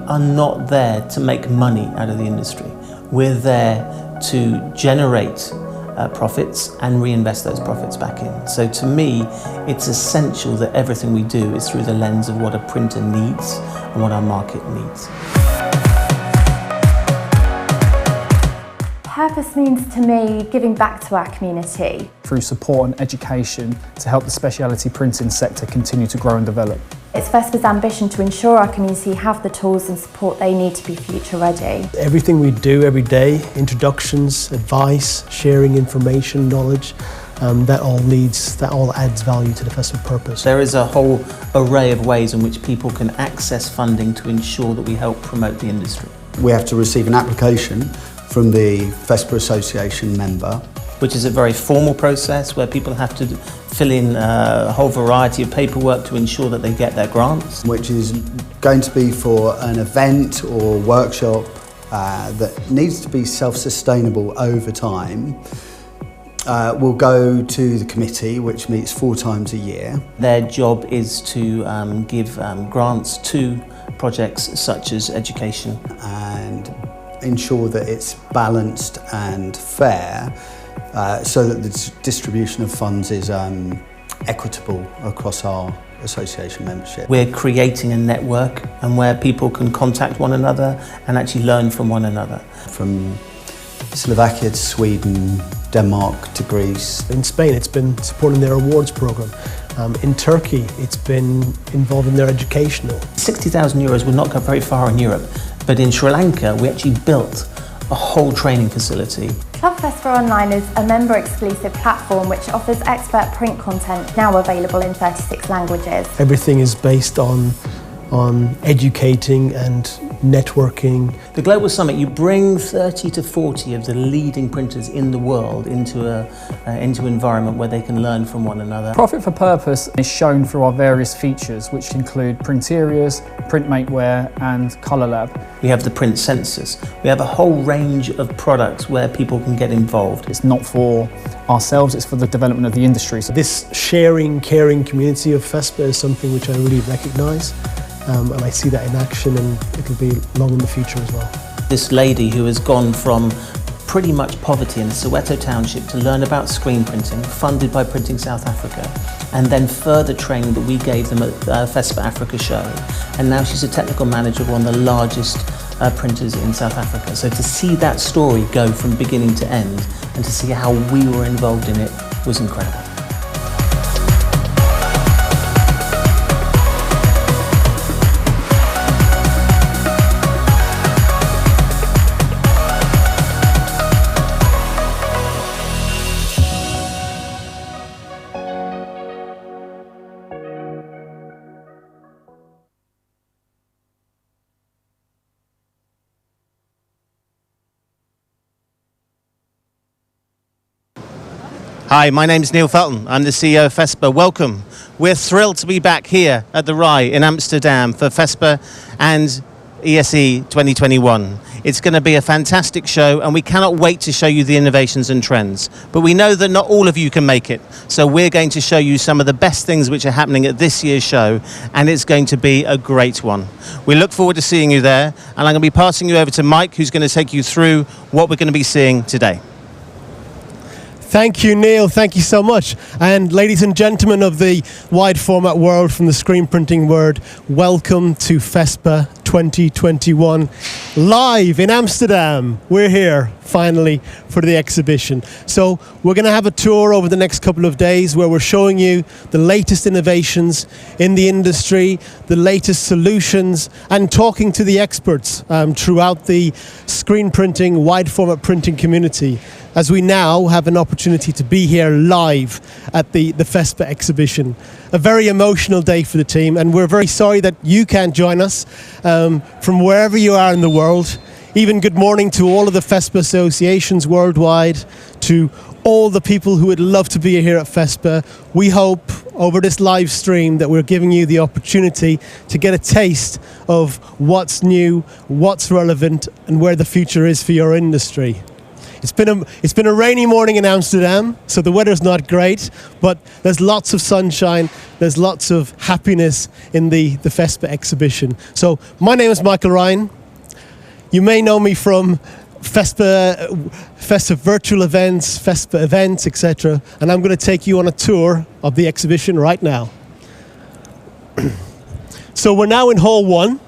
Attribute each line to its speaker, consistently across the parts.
Speaker 1: are not there to make money out of the industry. We're there to generate profits and reinvest those profits back in. So to me, it's essential that everything we do is through the lens of what a printer needs and what our market needs.
Speaker 2: Purpose means to me giving back to our community.
Speaker 3: Through support and education to help the specialty printing sector continue to grow and develop.
Speaker 2: It's FESPA's ambition to ensure our community have the tools and support they need to be future ready.
Speaker 4: Everything we do every day, introductions, advice, sharing information, knowledge, that all adds value to the FESPA purpose.
Speaker 1: There is a whole array of ways in which people can access funding to ensure that we help promote the industry.
Speaker 5: We have to receive an application from the FESPA Association member.
Speaker 1: Which is a very formal process where people have to fill in a whole variety of paperwork to ensure that they get their grants.
Speaker 5: Which is going to be for an event or workshop that needs to be self-sustainable over time. Will go to the committee, which meets 4 times a year.
Speaker 1: Their job is to give grants to projects such as education.
Speaker 5: And ensure that it's balanced and fair so that the distribution of funds is equitable across our association membership.
Speaker 1: We're creating a network and where people can contact one another and actually learn from one another.
Speaker 5: From Slovakia to Sweden, Denmark to Greece.
Speaker 4: In Spain, it's been supporting their awards programme. In Turkey, it's been involved in their educational.
Speaker 1: 60,000 euros would not go very far in Europe, but in Sri Lanka, we actually built a whole training facility.
Speaker 2: Club FESPA Online is a member-exclusive platform which offers expert print content now available in 36 languages.
Speaker 4: Everything is based on educating and networking.
Speaker 1: The Global Summit, you bring 30 to 40 of the leading printers in the world into an environment where they can learn from one another.
Speaker 3: Profit for Purpose is shown through our various features, which include Printeriors, Printmateware and Colour Lab.
Speaker 1: We have the print sensors. We have a whole range of products where people can get involved.
Speaker 3: It's not for ourselves, it's for the development of the industry. So
Speaker 4: this sharing, caring community of FESPA is something which I really recognise. And I see that in action, and it'll be long in the future as well.
Speaker 1: This lady who has gone from pretty much poverty in a Soweto township to learn about screen printing, funded by Printing South Africa, and then further training that we gave them at FESPA Africa show. And now she's a technical manager of one of the largest printers in South Africa. So to see that story go from beginning to end and to see how we were involved in it was incredible. Hi, my name is Neil Felton. I'm the CEO of FESPA. Welcome. We're thrilled to be back here at the RAI in Amsterdam for FESPA and ESE 2021. It's going to be a fantastic show and we cannot wait to show you the innovations and trends. But we know that not all of you can make it. So we're going to show you some of the best things which are happening at this year's show, and it's going to be a great one. We look forward to seeing you there, and I'm going to be passing you over to Mike, who's going to take you through what we're going to be seeing today.
Speaker 4: Thank you, Neil. Thank you so much. And ladies and gentlemen of the wide format world from the screen printing world, welcome to FESPA 2021 live in Amsterdam. We're here finally for the exhibition. So we're going to have a tour over the next couple of days where we're showing you the latest innovations in the industry, the latest solutions, and talking to the experts throughout the screen printing, wide format printing community, as we now have an opportunity to be here live at the FESPA exhibition. A very emotional day for the team, and we're very sorry that you can't join us from wherever you are in the world. Even good morning to all of the FESPA associations worldwide, to all the people who would love to be here at FESPA. We hope over this live stream that we're giving you the opportunity to get a taste of what's new, what's relevant, and where the future is for your industry. It's been a rainy morning in Amsterdam, so the weather's not great, but there's lots of sunshine, there's lots of happiness in the FESPA exhibition. So my name is Michael Ryan. You may know me from FESPA virtual events, FESPA events, etc. And I'm going to take you on a tour of the exhibition right now. So we're now in Hall 1.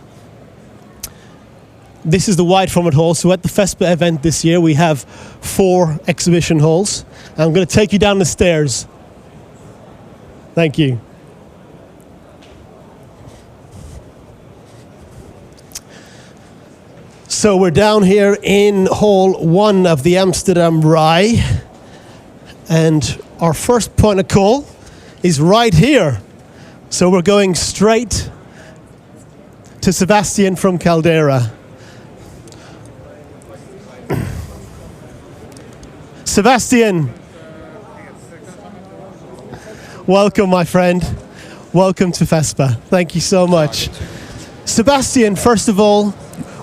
Speaker 4: This is the wide format hall. So at the FESPA event this year, we have 4 exhibition halls. I'm going to take you down the stairs. Thank you. So we're down here in Hall 1 of the Amsterdam RAI. And our first point of call is right here. So we're going straight to Sebastian from Caldera. Sebastian, welcome, my friend. Welcome to FESPA. Thank you so much. Sebastian, first of all,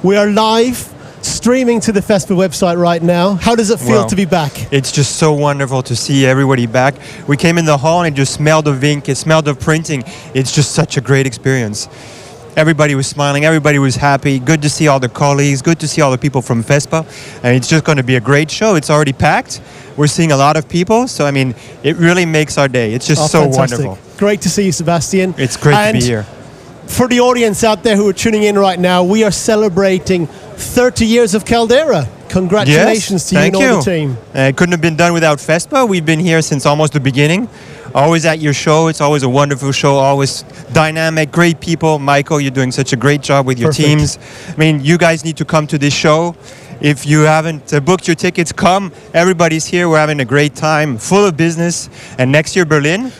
Speaker 4: we are live streaming to the FESPA website right now. How does it feel to be back?
Speaker 6: It's just so wonderful to see everybody back. We came in the hall and it just smelled of ink, it smelled of printing. It's just such a great experience. Everybody was smiling, everybody was happy. Good to see all the colleagues, good to see all the people from FESPA. And it's just going to be a great show. It's already packed. We're seeing a lot of people. So, I mean, it really makes our day. It's just so
Speaker 4: fantastic.
Speaker 6: wonderful.
Speaker 4: Great to see you, Sebastian.
Speaker 6: It's great to be here.
Speaker 4: For the audience out there who are tuning in right now, we are celebrating 30 years of Caldera. Congratulations to you and all the team.
Speaker 6: It couldn't have been done without FESPA. We've been here since almost the beginning. Always at your show. It's always a wonderful show, always dynamic, great people. Michael, you're doing such a great job with your teams. I mean, you guys need to come to this show. If you haven't booked your tickets, come. Everybody's here. We're having a great time, full of business. And next year, Berlin.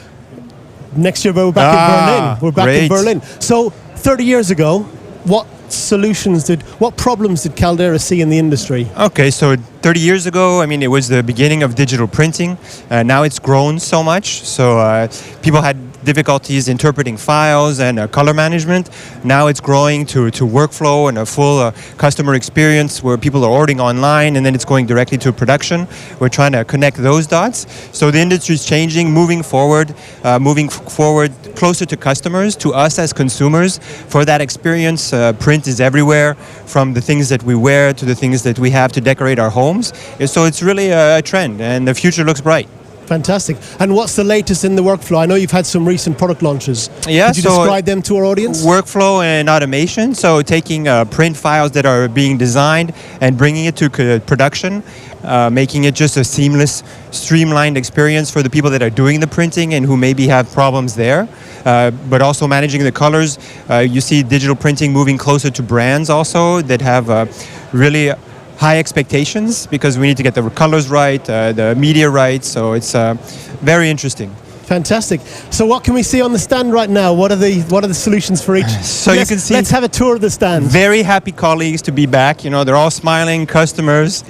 Speaker 4: Next year, we're back in Berlin. We're back in Berlin. So, 30 years ago, what problems did Caldera see in the industry?
Speaker 6: Okay, so 30 years ago, I mean, it was the beginning of digital printing. Now it's grown so much. So people had difficulties interpreting files and color management. Now it's growing to workflow and a full customer experience where people are ordering online and then it's going directly to production. We're trying to connect those dots. So the industry is changing, moving forward closer to customers, to us as consumers. For that experience, print is everywhere, from the things that we wear to the things that we have to decorate our homes. So it's really a trend and the future looks bright.
Speaker 4: Fantastic. And what's the latest in the workflow? I know you've had some recent product launches.
Speaker 6: Yeah,
Speaker 4: could you describe them to our audience?
Speaker 6: Workflow and automation. So taking print files that are being designed and bringing it to production, making it just a seamless, streamlined experience for the people that are doing the printing and who maybe have problems there. But also managing the colors. You see digital printing moving closer to brands also that have really high expectations because we need to get the colors right, the media right. So it's very interesting.
Speaker 4: Fantastic. So what can we see on the stand right now? What are the solutions for each?
Speaker 6: So you can see.
Speaker 4: Let's have a tour of the stand.
Speaker 6: Very happy colleagues to be back. You know, they're all smiling customers.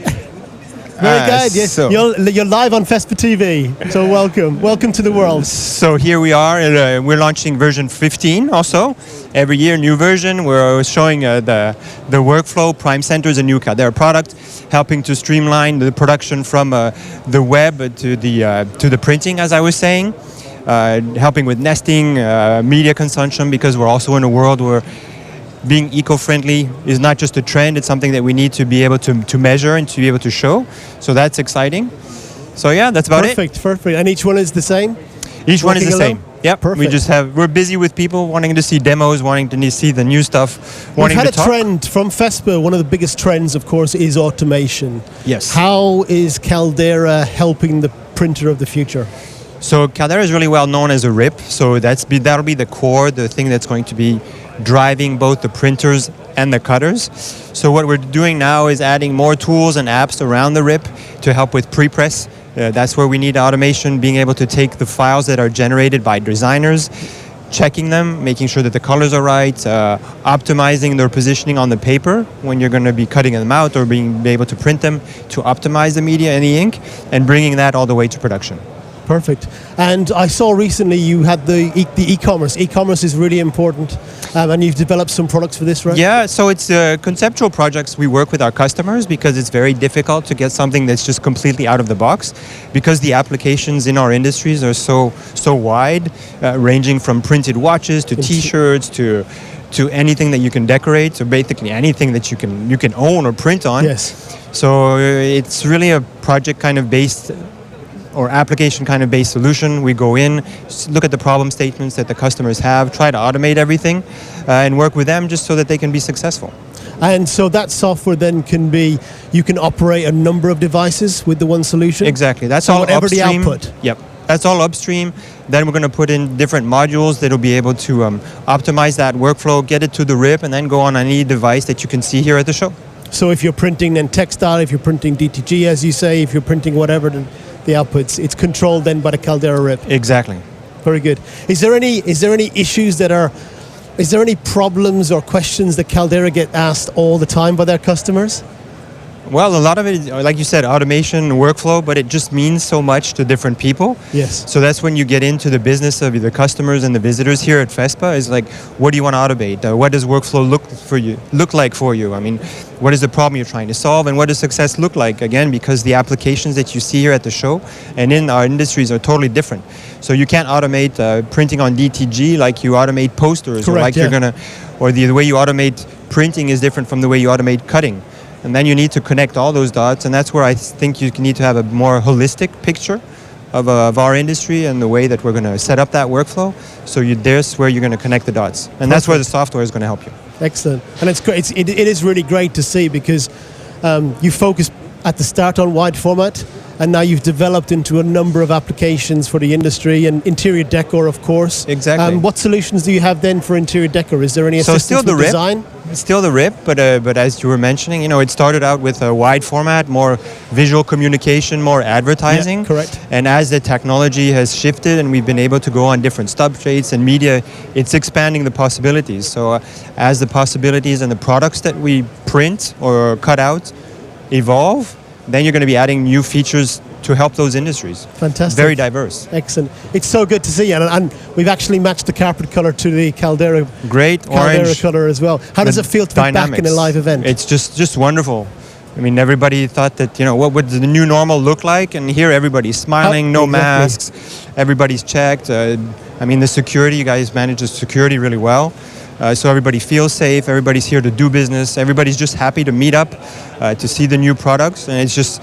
Speaker 4: Very good. Yes, so you're live on FESPA TV. So welcome to the world.
Speaker 6: So here we are. We're launching version 15 also. Every year, new version. We're showing the workflow. Prime Center is a new Caldera product, helping to streamline the production from the web to the printing, as I was saying, helping with nesting, media consumption, because we're also in a world where being eco-friendly is not just a trend, it's something that we need to be able to measure and to be able to show. So that's exciting. So yeah, that's about it.
Speaker 4: Perfect. And each one is the same?
Speaker 6: Each one is the same. Yep.
Speaker 4: Perfect.
Speaker 6: We're busy with people wanting to see demos, wanting to see the new stuff, wanting to talk.
Speaker 4: We've had a trend from FESPA. One of the biggest trends, of course, is automation.
Speaker 6: Yes.
Speaker 4: How is Caldera helping the printer of the future?
Speaker 6: So Caldera is really well known as a RIP. So that'll be the core, the thing that's going to be driving both the printers and the cutters. So what we're doing now is adding more tools and apps around the RIP to help with pre-press. That's where we need automation, being able to take the files that are generated by designers, checking them, making sure that the colors are right, optimizing their positioning on the paper when you're going to be cutting them out or being able to print them to optimize the media and the ink, and bringing that all the way to production.
Speaker 4: Perfect. And I saw recently you had the e-commerce. E-commerce is really important, and you've developed some products for this, right?
Speaker 6: Yeah, so it's conceptual projects we work with our customers because it's very difficult to get something that's just completely out of the box because the applications in our industries are so wide, ranging from printed watches to T-shirts to anything that you can decorate, so basically anything that you can own or print on.
Speaker 4: Yes.
Speaker 6: So it's really a project kind of based or application kind of based solution. We go in, look at the problem statements that the customers have, try to automate everything, and work with them just so that they can be successful.
Speaker 4: And so that software then you can operate a number of devices with the one solution?
Speaker 6: Exactly. That's
Speaker 4: so
Speaker 6: all
Speaker 4: whatever
Speaker 6: upstream.
Speaker 4: the output?
Speaker 6: Yep. That's all upstream. Then we're going to put in different modules that'll be able to optimize that workflow, get it to the RIP, and then go on any device that you can see here at the show. So
Speaker 4: if you're printing then textile, if you're printing DTG, as you say, if you're printing whatever the outputs, it's controlled then by the Caldera RIP.
Speaker 6: Exactly.
Speaker 4: Very good. Is there any issues is there any problems or questions that Caldera get asked all the time by their customers?
Speaker 6: Well, a lot of it, like you said, automation, workflow, but it just means so much to different people.
Speaker 4: Yes.
Speaker 6: So that's when you get into the business of the customers and the visitors here at FESPA is like, what do you want to automate? What does workflow look like for you? I mean, what is the problem you're trying to solve, and what does success look like? Again, because the applications that you see here at the show and in our industries are totally different. So you can't automate printing on DTG like you automate posters.
Speaker 4: Correct,
Speaker 6: or like the way you automate printing is different from the way you automate cutting. And then you need to connect all those dots, and that's where I think you need to have a more holistic picture of our industry and the way that we're going to set up that workflow. So there's where you're going to connect the dots, and that's where the software is going to help you.
Speaker 4: Excellent, and it is really great to see because you focused at the start on wide format, and now you've developed into a number of applications for the industry and interior decor, of course.
Speaker 6: Exactly.
Speaker 4: What solutions do you have then for interior decor? Is there any assistance with design?
Speaker 6: Still the RIP, but as you were mentioning, it started out with a wide format, more visual communication, more advertising.
Speaker 4: Yeah, correct.
Speaker 6: And as the technology has shifted and we've been able to go on different substrates and media, it's expanding the possibilities. So as the possibilities and the products that we print or cut out evolve, then you're going to be adding new features to help those industries.
Speaker 4: Fantastic.
Speaker 6: Very diverse.
Speaker 4: Excellent. It's so good to see, and we've actually matched the carpet color to the Caldera.
Speaker 6: Great orange
Speaker 4: color as well. How does it feel to be back in a live event?
Speaker 6: It's just wonderful. I mean, everybody thought that, what would the new normal look like? And here everybody's smiling, no masks, everybody's checked. The security, you guys manage the security really well. So everybody feels safe, everybody's here to do business, everybody's just happy to meet up, to see the new products, and it's just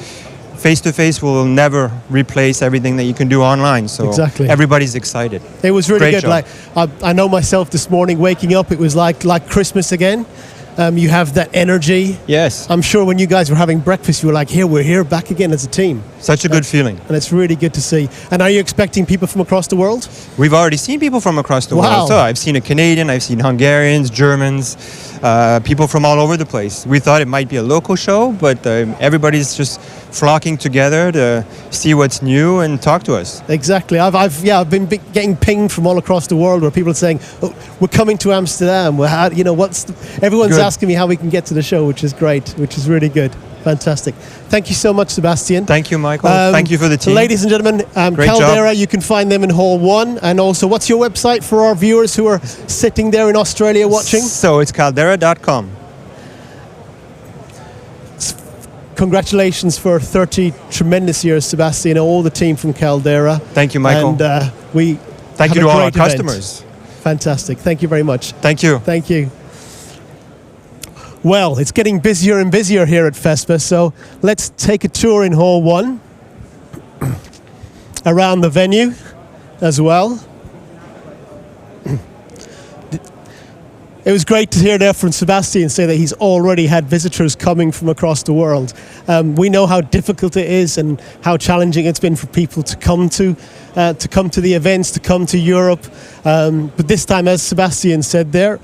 Speaker 6: face-to-face will never replace everything that you can do online, so
Speaker 4: exactly.
Speaker 6: Everybody's excited.
Speaker 4: It was really good.
Speaker 6: Job.
Speaker 4: I know myself this morning waking up, it was like Christmas again. You have that energy.
Speaker 6: Yes.
Speaker 4: I'm sure when you guys were having breakfast, you were like, we're here back again as a team.
Speaker 6: Such a good feeling.
Speaker 4: And it's really good to see. And are you expecting people from across the world?
Speaker 6: We've already seen people from across the world. So I've seen a Canadian, I've seen Hungarians, Germans, people from all over the place. We thought it might be a local show, but everybody's just flocking together to see what's new and talk to us.
Speaker 4: Exactly. I've been getting pinged from all across the world where people are saying, we're coming to Amsterdam. Everyone's asking me how we can get to the show, which is great, which is really good. Fantastic. Thank you so much, Sebastian.
Speaker 6: Thank you, Michael. Thank you for the team.
Speaker 4: So ladies and gentlemen, Caldera, you can find them in Hall 1. And also, what's your website for our viewers who are sitting there in Australia watching?
Speaker 6: So it's caldera.com.
Speaker 4: Congratulations for 30 tremendous years, Sebastian, and all the team from Caldera.
Speaker 6: Thank you, Michael.
Speaker 4: And
Speaker 6: thank you to all our customers.
Speaker 4: Fantastic. Thank you very much.
Speaker 6: Thank you.
Speaker 4: Thank you. Well, it's getting busier and busier here at FESPA, so let's take a tour in Hall 1 around the venue as well. It was great to hear there from Sebastian say that he's already had visitors coming from across the world. We know how difficult it is and how challenging it's been for people to come to the events, to come to Europe. But this time, as Sebastian said there,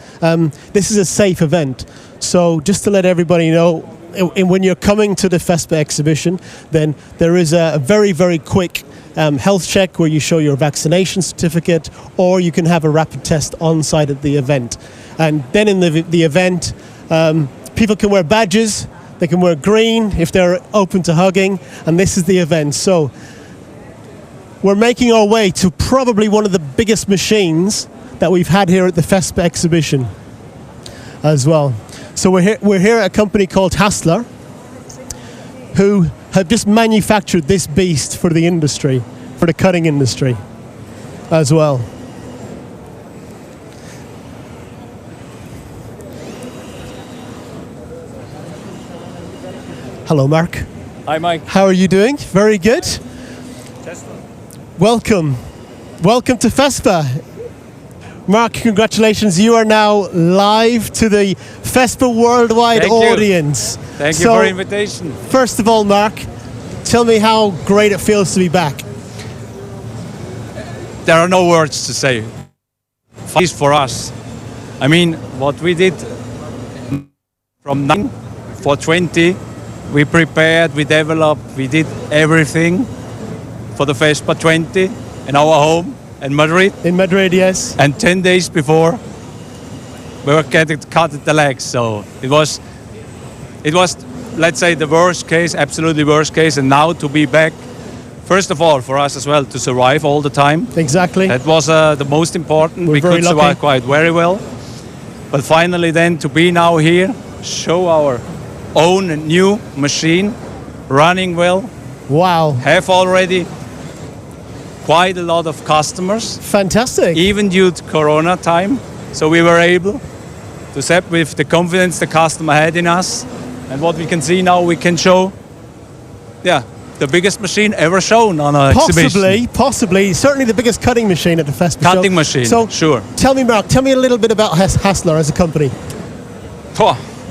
Speaker 4: this is a safe event. So just to let everybody know, when you're coming to the FESPA exhibition, then there is a very, very quick health check where you show your vaccination certificate, or you can have a rapid test on site at the event. And then in the event, people can wear badges, they can wear green if they're open to hugging, and this is the event. So we're making our way to probably one of the biggest machines that we've had here at the FESPA exhibition as well. So we're here at a company called Hasler, who have just manufactured this beast for the industry, for the cutting industry as well. Hello, Mark.
Speaker 7: Hi, Mike.
Speaker 4: How are you doing? Very good. Welcome. Welcome to FESPA. Mark, congratulations. You are now live to the FESPA worldwide audience.
Speaker 7: Thank you for the invitation.
Speaker 4: First of all, Mark, tell me how great it feels to be back.
Speaker 7: There are no words to say. At least for us. I mean, what we did from 9 for 20, we prepared, we developed, we did everything for the FESPA 20 in our home in Madrid.
Speaker 4: In Madrid, yes.
Speaker 7: And 10 days before, we were getting cut at the legs. So it was, let's say, the worst case, absolutely worst case. And now to be back, first of all, for us as well, to survive all the time.
Speaker 4: Exactly.
Speaker 7: That was the most important. We could survive quite very well. But finally then to be now here, show our own new machine, running well.
Speaker 4: Wow.
Speaker 7: Have already quite a lot of customers.
Speaker 4: Fantastic.
Speaker 7: Even due to Corona time. So we were able to set with the confidence the customer had in us. And what we can see now, we can show, the biggest machine ever shown on an exhibition.
Speaker 4: Possibly. Certainly the biggest cutting machine at the FESPA show.
Speaker 7: Cutting machine,
Speaker 4: so,
Speaker 7: sure.
Speaker 4: Tell me, Mark, tell me a little bit about Hasler as a company.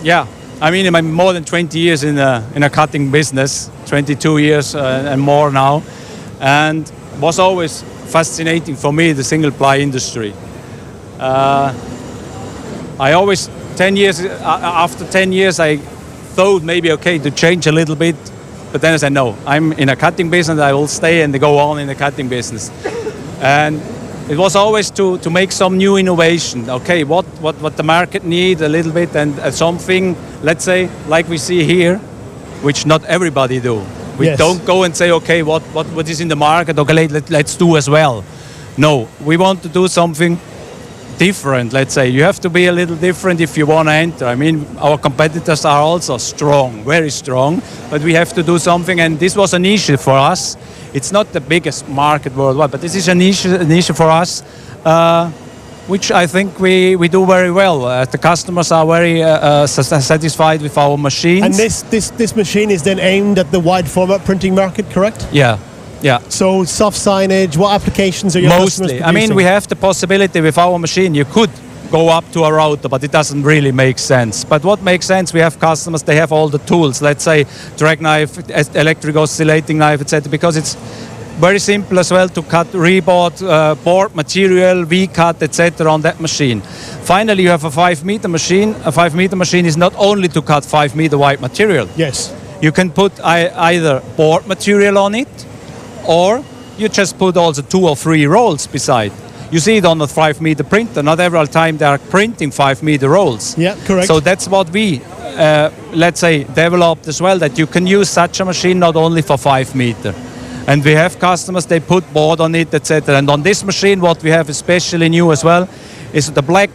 Speaker 7: Yeah. I mean, I'm more than 20 years in a cutting business, 22 years and more now. And was always fascinating for me, the single ply industry. I always, 10 years, after 10 years, I thought maybe, okay, to change a little bit. But then I said, no, I'm in a cutting business, I will stay and go on in the cutting business. And it was always to make some new innovation. Okay, what the market needs a little bit, and something, let's say, like we see here, which not everybody do. We don't go and say, okay, what is in the market, okay, let's do as well. No, we want to do something different, let's say. You have to be a little different if you want to enter. I mean, our competitors are also strong, very strong, but we have to do something, and this was a niche for us. It's not the biggest market worldwide, but this is a niche for us, which I think we do very well. The customers are very satisfied with our machines.
Speaker 4: And this machine is then aimed at the wide format printing market, correct?
Speaker 7: Yeah.
Speaker 4: So soft signage, what applications are your customers producing?
Speaker 7: I mean, we have the possibility with our machine, you could go up to a router, but it doesn't really make sense. But what makes sense, we have customers, they have all the tools, let's say drag knife, electric oscillating knife, etc., because it's very simple as well to cut reboard, board material, V-cut, etc. on that machine. Finally, you have a 5-meter machine. A 5-meter machine is not only to cut 5-meter wide material.
Speaker 4: Yes.
Speaker 7: You can put either board material on it, or you just put also 2 or 3 rolls beside. You see it on a 5-meter printer. Not every time they are printing 5-meter rolls.
Speaker 4: Yeah, correct.
Speaker 7: So that's what we, let's say, developed as well, that you can use such a machine not only for 5-meter. And we have customers, they put board on it, etc. And on this machine, what we have especially new as well, is the black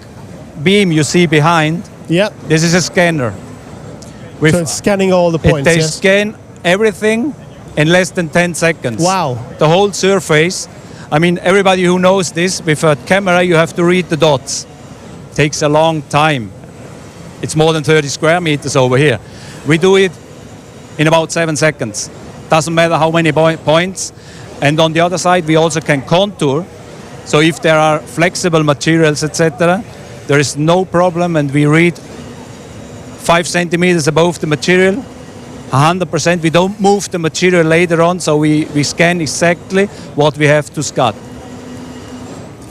Speaker 7: beam you see behind.
Speaker 4: Yeah.
Speaker 7: This is a scanner.
Speaker 4: So it's scanning all the points,
Speaker 7: They scan everything in less than 10 seconds.
Speaker 4: Wow.
Speaker 7: The whole surface. I mean, everybody who knows this, with a camera you have to read the dots. Takes a long time. It's more than 30 square meters over here. We do it in about 7 seconds. Doesn't matter how many points. And on the other side we also can contour. So if there are flexible materials, etc., there is no problem, and we read 5 centimeters above the material. 100%. We don't move the material later on, so we scan exactly what we have to cut.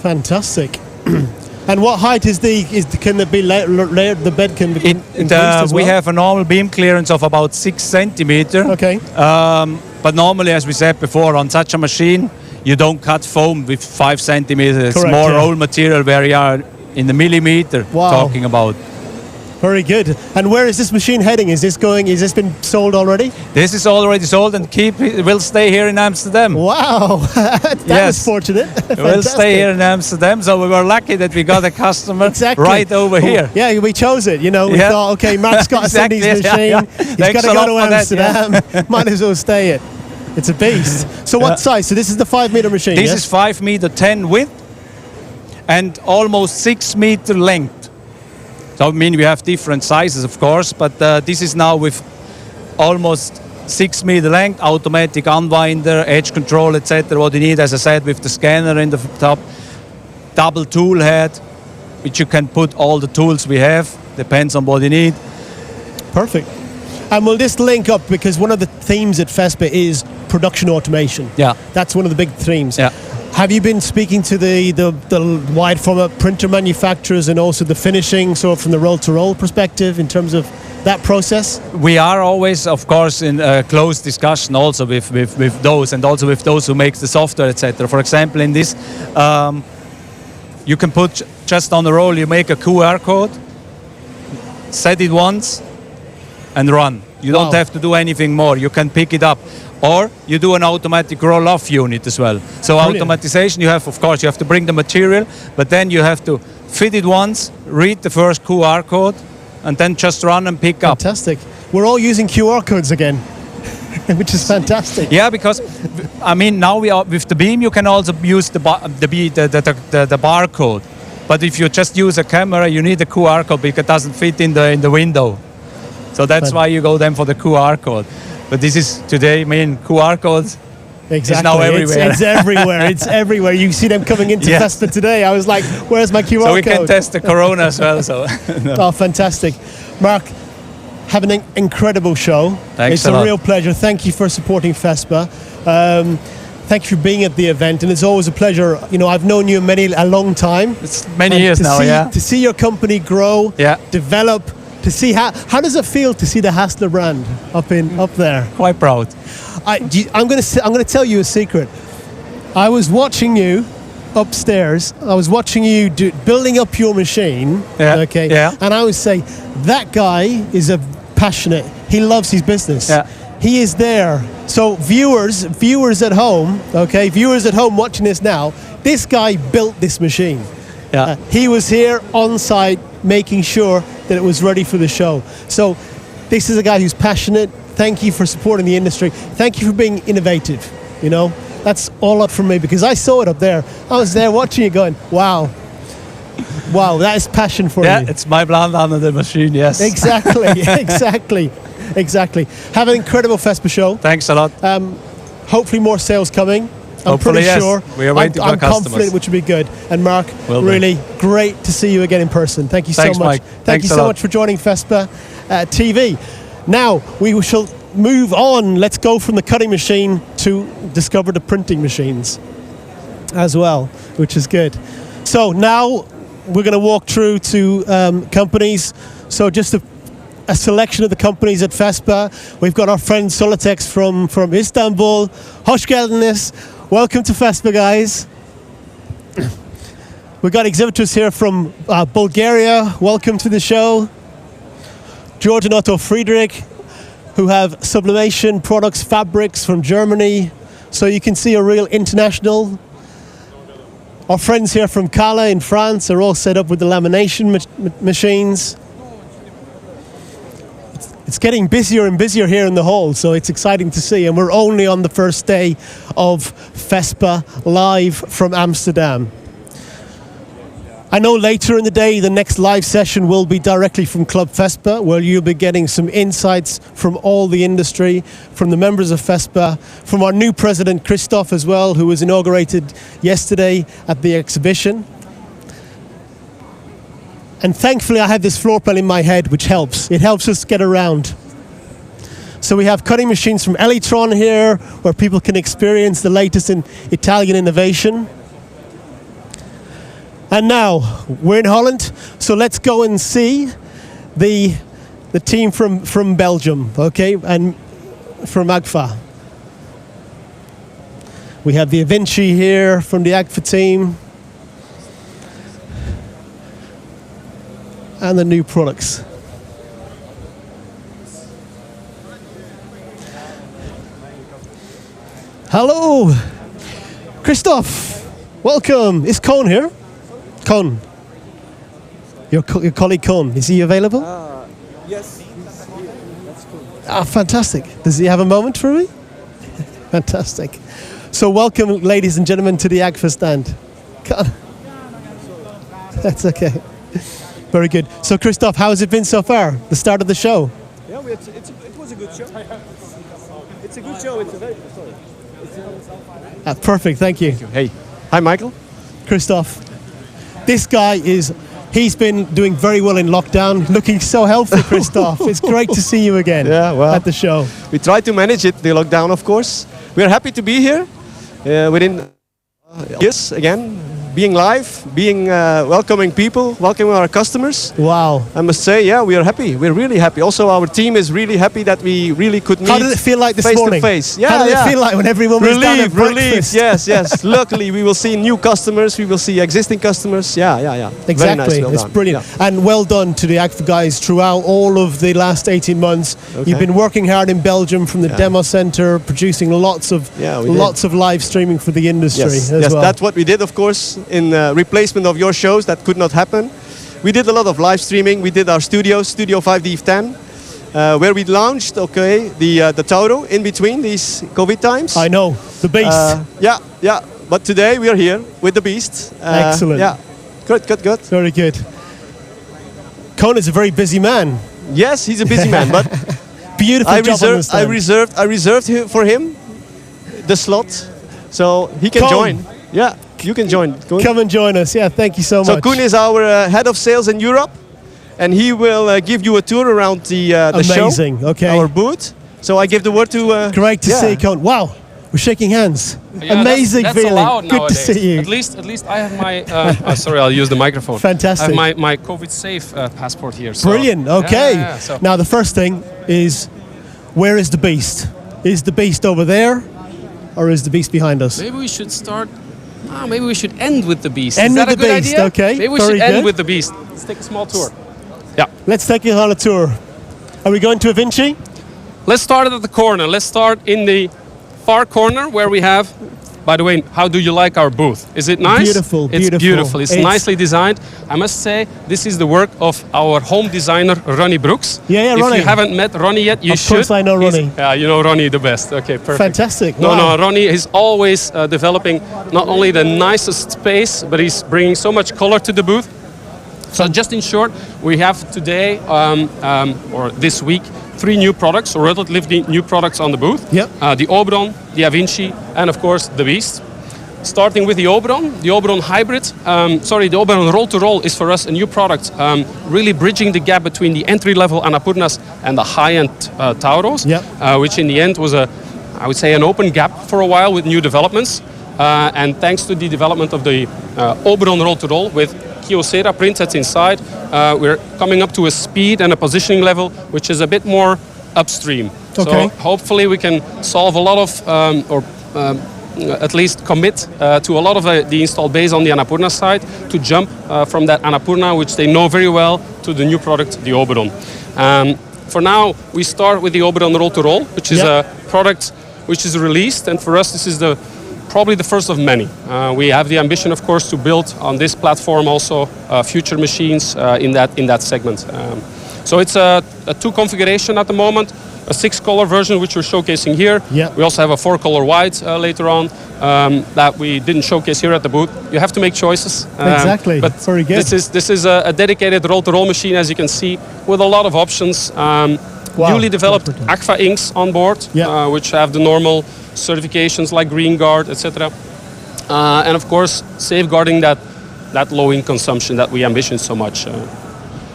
Speaker 4: Fantastic. And what height can it be layered? The bed can be increased as well?
Speaker 7: We have a normal beam clearance of about 6 centimeters.
Speaker 4: Okay.
Speaker 7: But normally, as we said before, on such a machine, you don't cut foam with 5 centimeters.
Speaker 4: Correct,
Speaker 7: it's more roll material where you are in the millimeter talking about.
Speaker 4: Very good. And where is this machine heading? Is this been sold already?
Speaker 7: This is already sold and will stay here in Amsterdam.
Speaker 4: Wow, that was fortunate.
Speaker 7: We'll stay here in Amsterdam, so we were lucky that we got a customer
Speaker 4: Exactly.
Speaker 7: right over here.
Speaker 4: Yeah, we chose it. You know, we thought, okay, Mark's got a Cindy's machine. He's got to go to Amsterdam. Might as well stay it. It's a beast. So what size? So this is the 5 meter machine.
Speaker 7: This is 5 meter 10 width and almost 6 meter length. So I mean we have different sizes, of course, but this is now with almost 6 meter length, automatic unwinder, edge control, etc. What you need, as I said, with the scanner in the top, double tool head, which you can put all the tools we have. Depends on what you need.
Speaker 4: Perfect. And will this link up, because one of the themes at FESPA is production automation.
Speaker 7: Yeah.
Speaker 4: That's one of the big themes.
Speaker 7: Yeah.
Speaker 4: Have you been speaking to the wide format printer manufacturers and also the finishing, so from the roll-to-roll perspective in terms of that process?
Speaker 7: We are always, of course, in a close discussion also with those, and also with those who make the software, etc. For example, in this, you can put just on the roll, you make a QR code, set it once, and run. You don't have to do anything more. You can pick it up. Or you do an automatic roll-off unit as well. So automatization, you have to bring the material, but then you have to fit it once, read the first QR code, and then just run and pick up.
Speaker 4: Fantastic. We're all using QR codes again, which is fantastic.
Speaker 7: Yeah, because I mean now we are with the beam. You can also use the barcode. But if you just use a camera, you need a QR code because it doesn't fit in the window. So that's why you go then for the QR code. But this is today, I mean, QR codes.
Speaker 4: Exactly.
Speaker 7: It's now everywhere.
Speaker 4: It's everywhere. It's everywhere. You see them coming into FESPA today. I was like, where's my QR code?
Speaker 7: So we can test the Corona as well. So.
Speaker 4: No. Oh, fantastic. Mark, have an incredible show.
Speaker 7: Thanks
Speaker 4: a real pleasure. Thank you for supporting FESPA. Thank you for being at the event, and it's always a pleasure. You know, I've known you a long time.
Speaker 7: It's many years now,
Speaker 4: To see your company grow, develop, to see how does it feel to see the Hasler brand up there?
Speaker 7: Quite proud.
Speaker 4: I'm going to tell you a secret. I was watching you upstairs. I was watching you building up your machine. And I would say that guy is passionate. He loves his business. He is there. So viewers at home, viewers at home watching this now, this guy built this machine. He was here on site making sure that it was ready for the show. So this is a guy who's passionate. Thank you for supporting the industry. Thank you for being innovative. You know, that's all up from me, because I saw it up there. I was there watching you going, wow, that is passion for you.
Speaker 7: Yeah, it's my blood under the machine, yes.
Speaker 4: Exactly. Have an incredible FESPA show.
Speaker 7: Thanks a lot.
Speaker 4: Hopefully more sales coming. I'm
Speaker 7: Hopefully,
Speaker 4: pretty sure.
Speaker 7: We are waiting for
Speaker 4: I'm
Speaker 7: customers.
Speaker 4: confident, which would be good. And Mark, really great to see you again in person. Thank you so much.
Speaker 7: Mike.
Speaker 4: Thank you so much for joining FESPA TV. Now we shall move on. Let's go from the cutting machine to discover the printing machines as well, which is good. So now we're going to walk through to companies. So just a selection of the companies at FESPA. We've got our friend Solatex from Istanbul. Hoş geldiniz. Welcome to FESPA, guys. We've got exhibitors here from Bulgaria. Welcome to the show. George and Otto Friedrich, who have sublimation products, fabrics from Germany. So you can see a real international. Our friends here from Calais in France are all set up with the lamination machines. It's getting busier and busier here in the hall, so it's exciting to see. And we're only on the first day of FESPA live from Amsterdam. I know later in the day, the next live session will be directly from Club FESPA, where you'll be getting some insights from all the industry, from the members of FESPA, from our new president, Christoph, as well, who was inaugurated yesterday at the exhibition. And thankfully I have this floor plan in my head, which helps. It helps us get around. So we have cutting machines from Elitron here, where people can experience the latest in Italian innovation. And now we're in Holland, so let's go and see the team from Belgium, and from Agfa. We have the Avinci here from the Agfa team. And the new products. Hello, Christoph. Welcome. Is Kohn here? Kohn. Your colleague Kohn. Is he available?
Speaker 8: Yes.
Speaker 4: Ah, fantastic. Does he have a moment for me? Fantastic. So welcome, ladies and gentlemen, to the Agfa stand. That's okay. Very good. So, Christoph, how has it been so far? The start of the show?
Speaker 8: Yeah, it was a good show. It's a good show. It's a very... Sorry.
Speaker 4: Perfect, thank you.
Speaker 8: Hey. Hi, Michael.
Speaker 4: Christoph, this guy he's been doing very well in lockdown, looking so healthy, Christoph. It's great to see you again at the show.
Speaker 8: We try to manage it, the lockdown, of course. We are happy to be here within years again. Being live, being welcoming people, welcoming our customers.
Speaker 4: Wow.
Speaker 8: I must say, yeah, we are happy. We're really happy. Also, our team is really happy that we really could meet.
Speaker 4: How did it feel like this
Speaker 8: face
Speaker 4: morning?
Speaker 8: To face? Yeah,
Speaker 4: How did it feel like when everyone was down at breakfast?
Speaker 8: Relief, yes. Luckily, we will see new customers. We will see existing customers. Yeah.
Speaker 4: Exactly.
Speaker 8: Very nice, well
Speaker 4: it's
Speaker 8: done.
Speaker 4: brilliant.
Speaker 8: Yeah.
Speaker 4: And well done to the Agfa guys throughout all of the last 18 months.
Speaker 8: Okay.
Speaker 4: You've been working hard in Belgium from the demo center, producing lots of live streaming for the industry as well.
Speaker 8: That's what we did, of course, in replacement of your shows that could not happen. We did a lot of live streaming. We did our Studio 5D10, where we launched, the Tauro in between these COVID times.
Speaker 4: I know, the Beast.
Speaker 8: Yeah. But today we are here with the Beast.
Speaker 4: Excellent.
Speaker 8: Yeah, good.
Speaker 4: Very good. Kohn is a very busy man.
Speaker 8: Yes, he's a busy man, but
Speaker 4: beautiful job on the stand.
Speaker 8: I reserved for him the slot, so he can
Speaker 4: Kohn.
Speaker 8: join. Yeah. You can join. Koen.
Speaker 4: Come and join us. Yeah, thank you so much.
Speaker 8: So Koen is our head of sales in Europe, and he will give you a tour around the show.
Speaker 4: Amazing. Okay.
Speaker 8: Our booth. So I give the word to.
Speaker 4: Great to see you, Kohn. Wow, we're shaking hands.
Speaker 9: Yeah,
Speaker 4: amazing
Speaker 9: that's
Speaker 4: feeling.
Speaker 9: Allowed
Speaker 4: Good
Speaker 9: nowadays.
Speaker 4: to see you.
Speaker 9: At least I have my. Sorry, I'll use the microphone.
Speaker 4: Fantastic.
Speaker 9: I have my COVID safe passport here. So.
Speaker 4: Brilliant. Okay.
Speaker 9: So.
Speaker 4: Now the first thing is, where is the Beast? Is the Beast over there, or is the Beast behind us?
Speaker 9: Maybe we should start. Maybe we should end with the Beast.
Speaker 4: End
Speaker 9: is that
Speaker 4: with
Speaker 9: a
Speaker 4: the
Speaker 9: good
Speaker 4: Beast,
Speaker 9: idea?
Speaker 4: okay.
Speaker 9: Maybe we
Speaker 4: Very
Speaker 9: should
Speaker 4: good.
Speaker 9: end with the Beast. Let's take a small tour. Yeah.
Speaker 4: Let's take you on a tour. Are we going to Avinci?
Speaker 9: Let's start at the corner. Let's start in the far corner where we have. By the way, how do you like our booth? Is it nice?
Speaker 4: Beautiful,
Speaker 9: It's
Speaker 4: beautiful.
Speaker 9: beautiful. It's nicely designed. I must say, this is the work of our home designer, Ronnie Brooks.
Speaker 4: Yeah,
Speaker 9: if
Speaker 4: Ronnie.
Speaker 9: you haven't met Ronnie yet, you should.
Speaker 4: Of course I know Ronnie.
Speaker 9: Yeah, you know Ronnie the best. Okay, perfect.
Speaker 4: Fantastic.
Speaker 9: No,
Speaker 4: Wow.
Speaker 9: Ronnie is always developing not only the nicest space, but he's bringing so much color to the booth. So just in short, we have today, or this week, 3 new products, or relatively new products on the booth.
Speaker 4: Yep.
Speaker 9: The Oberon, the Avinci, and of course the Beast. Starting with the Oberon Hybrid. The Oberon Roll-to-Roll is for us a new product, really bridging the gap between the entry-level Annapurnas and the high-end Tauros, which in the end was an open gap for a while with new developments. And thanks to the development of the Oberon Roll-to-Roll with Kyocera printsets inside, we're coming up to a speed and a positioning level which is a bit more upstream.
Speaker 4: Okay.
Speaker 9: So hopefully we can solve a lot of, at least commit to a lot of the installed base on the Annapurna side to jump from that Annapurna, which they know very well, to the new product, the Oberon. For now, we start with the Oberon Roll-to-Roll, which is a product which is released, and for us this is probably the first of many. We have the ambition, of course, to build on this platform also future machines in that segment. So it's a 2 configuration at the moment. A 6-color version, which we're showcasing here.
Speaker 4: Yeah.
Speaker 9: We also have a 4-color white later on that we didn't showcase here at the booth. You have to make choices.
Speaker 4: Exactly.
Speaker 9: But
Speaker 4: very good.
Speaker 9: This is a dedicated roll-to-roll machine, as you can see, with a lot of options.
Speaker 4: Wow.
Speaker 9: Newly developed Agfa inks on board, which have the normal certifications like Green Guard, etc. And of course, safeguarding that low ink consumption that we ambition so much.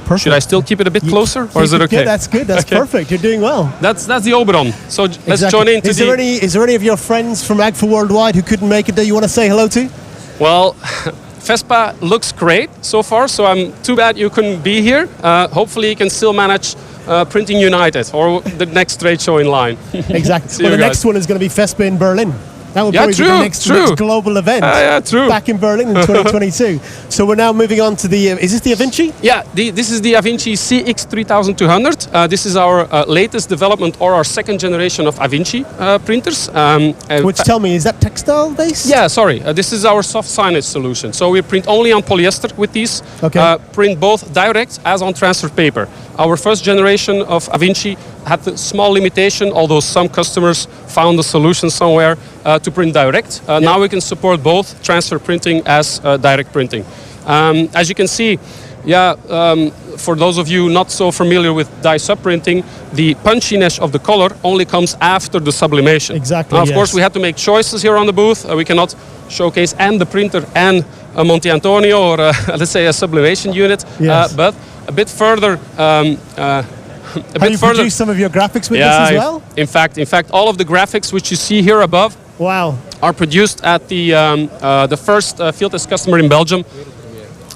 Speaker 4: Perfect.
Speaker 9: Should I still keep it a bit closer, or is it okay?
Speaker 4: Good, that's good. That's
Speaker 9: okay.
Speaker 4: Perfect. You're doing well.
Speaker 9: That's the Oberon. So let's join in.
Speaker 4: Is there any of your friends from Agfa Worldwide who couldn't make it that you want to say hello to?
Speaker 9: Well, FESPA looks great so far. So I'm too bad you couldn't be here. Hopefully you can still manage Printing United or the next trade show in line.
Speaker 4: Exactly. Well, the next one is going to be FESPA in Berlin. That would
Speaker 9: Yeah,
Speaker 4: probably be the next global event.
Speaker 9: Yeah, true.
Speaker 4: Back in Berlin in 2022. So we're now moving on to the. Is this the Avinci?
Speaker 9: Yeah, this is the Avinci Cx-3200. This is our latest development, or our second generation of Avinci printers.
Speaker 4: Which, tell me, is that textile based?
Speaker 9: Yeah, sorry. This is our soft signage solution. So we print only on polyester with these.
Speaker 4: Okay.
Speaker 9: Print both direct as on transfer paper. Our first generation of Avinci had a small limitation, although some customers found a solution somewhere to print direct. Now we can support both transfer printing as direct printing. As you can see, for those of you not so familiar with dye sub-printing, the punchiness of the color only comes after the sublimation.
Speaker 4: Exactly.
Speaker 9: Now, of course, we had to make choices here on the booth. We cannot showcase and the printer and a Monte Antonio, or let's say a sublimation unit, but a bit further.
Speaker 4: Have you produced some of your graphics with this as well?
Speaker 9: In fact, all of the graphics which you see here above, are produced at the first field test customer in Belgium.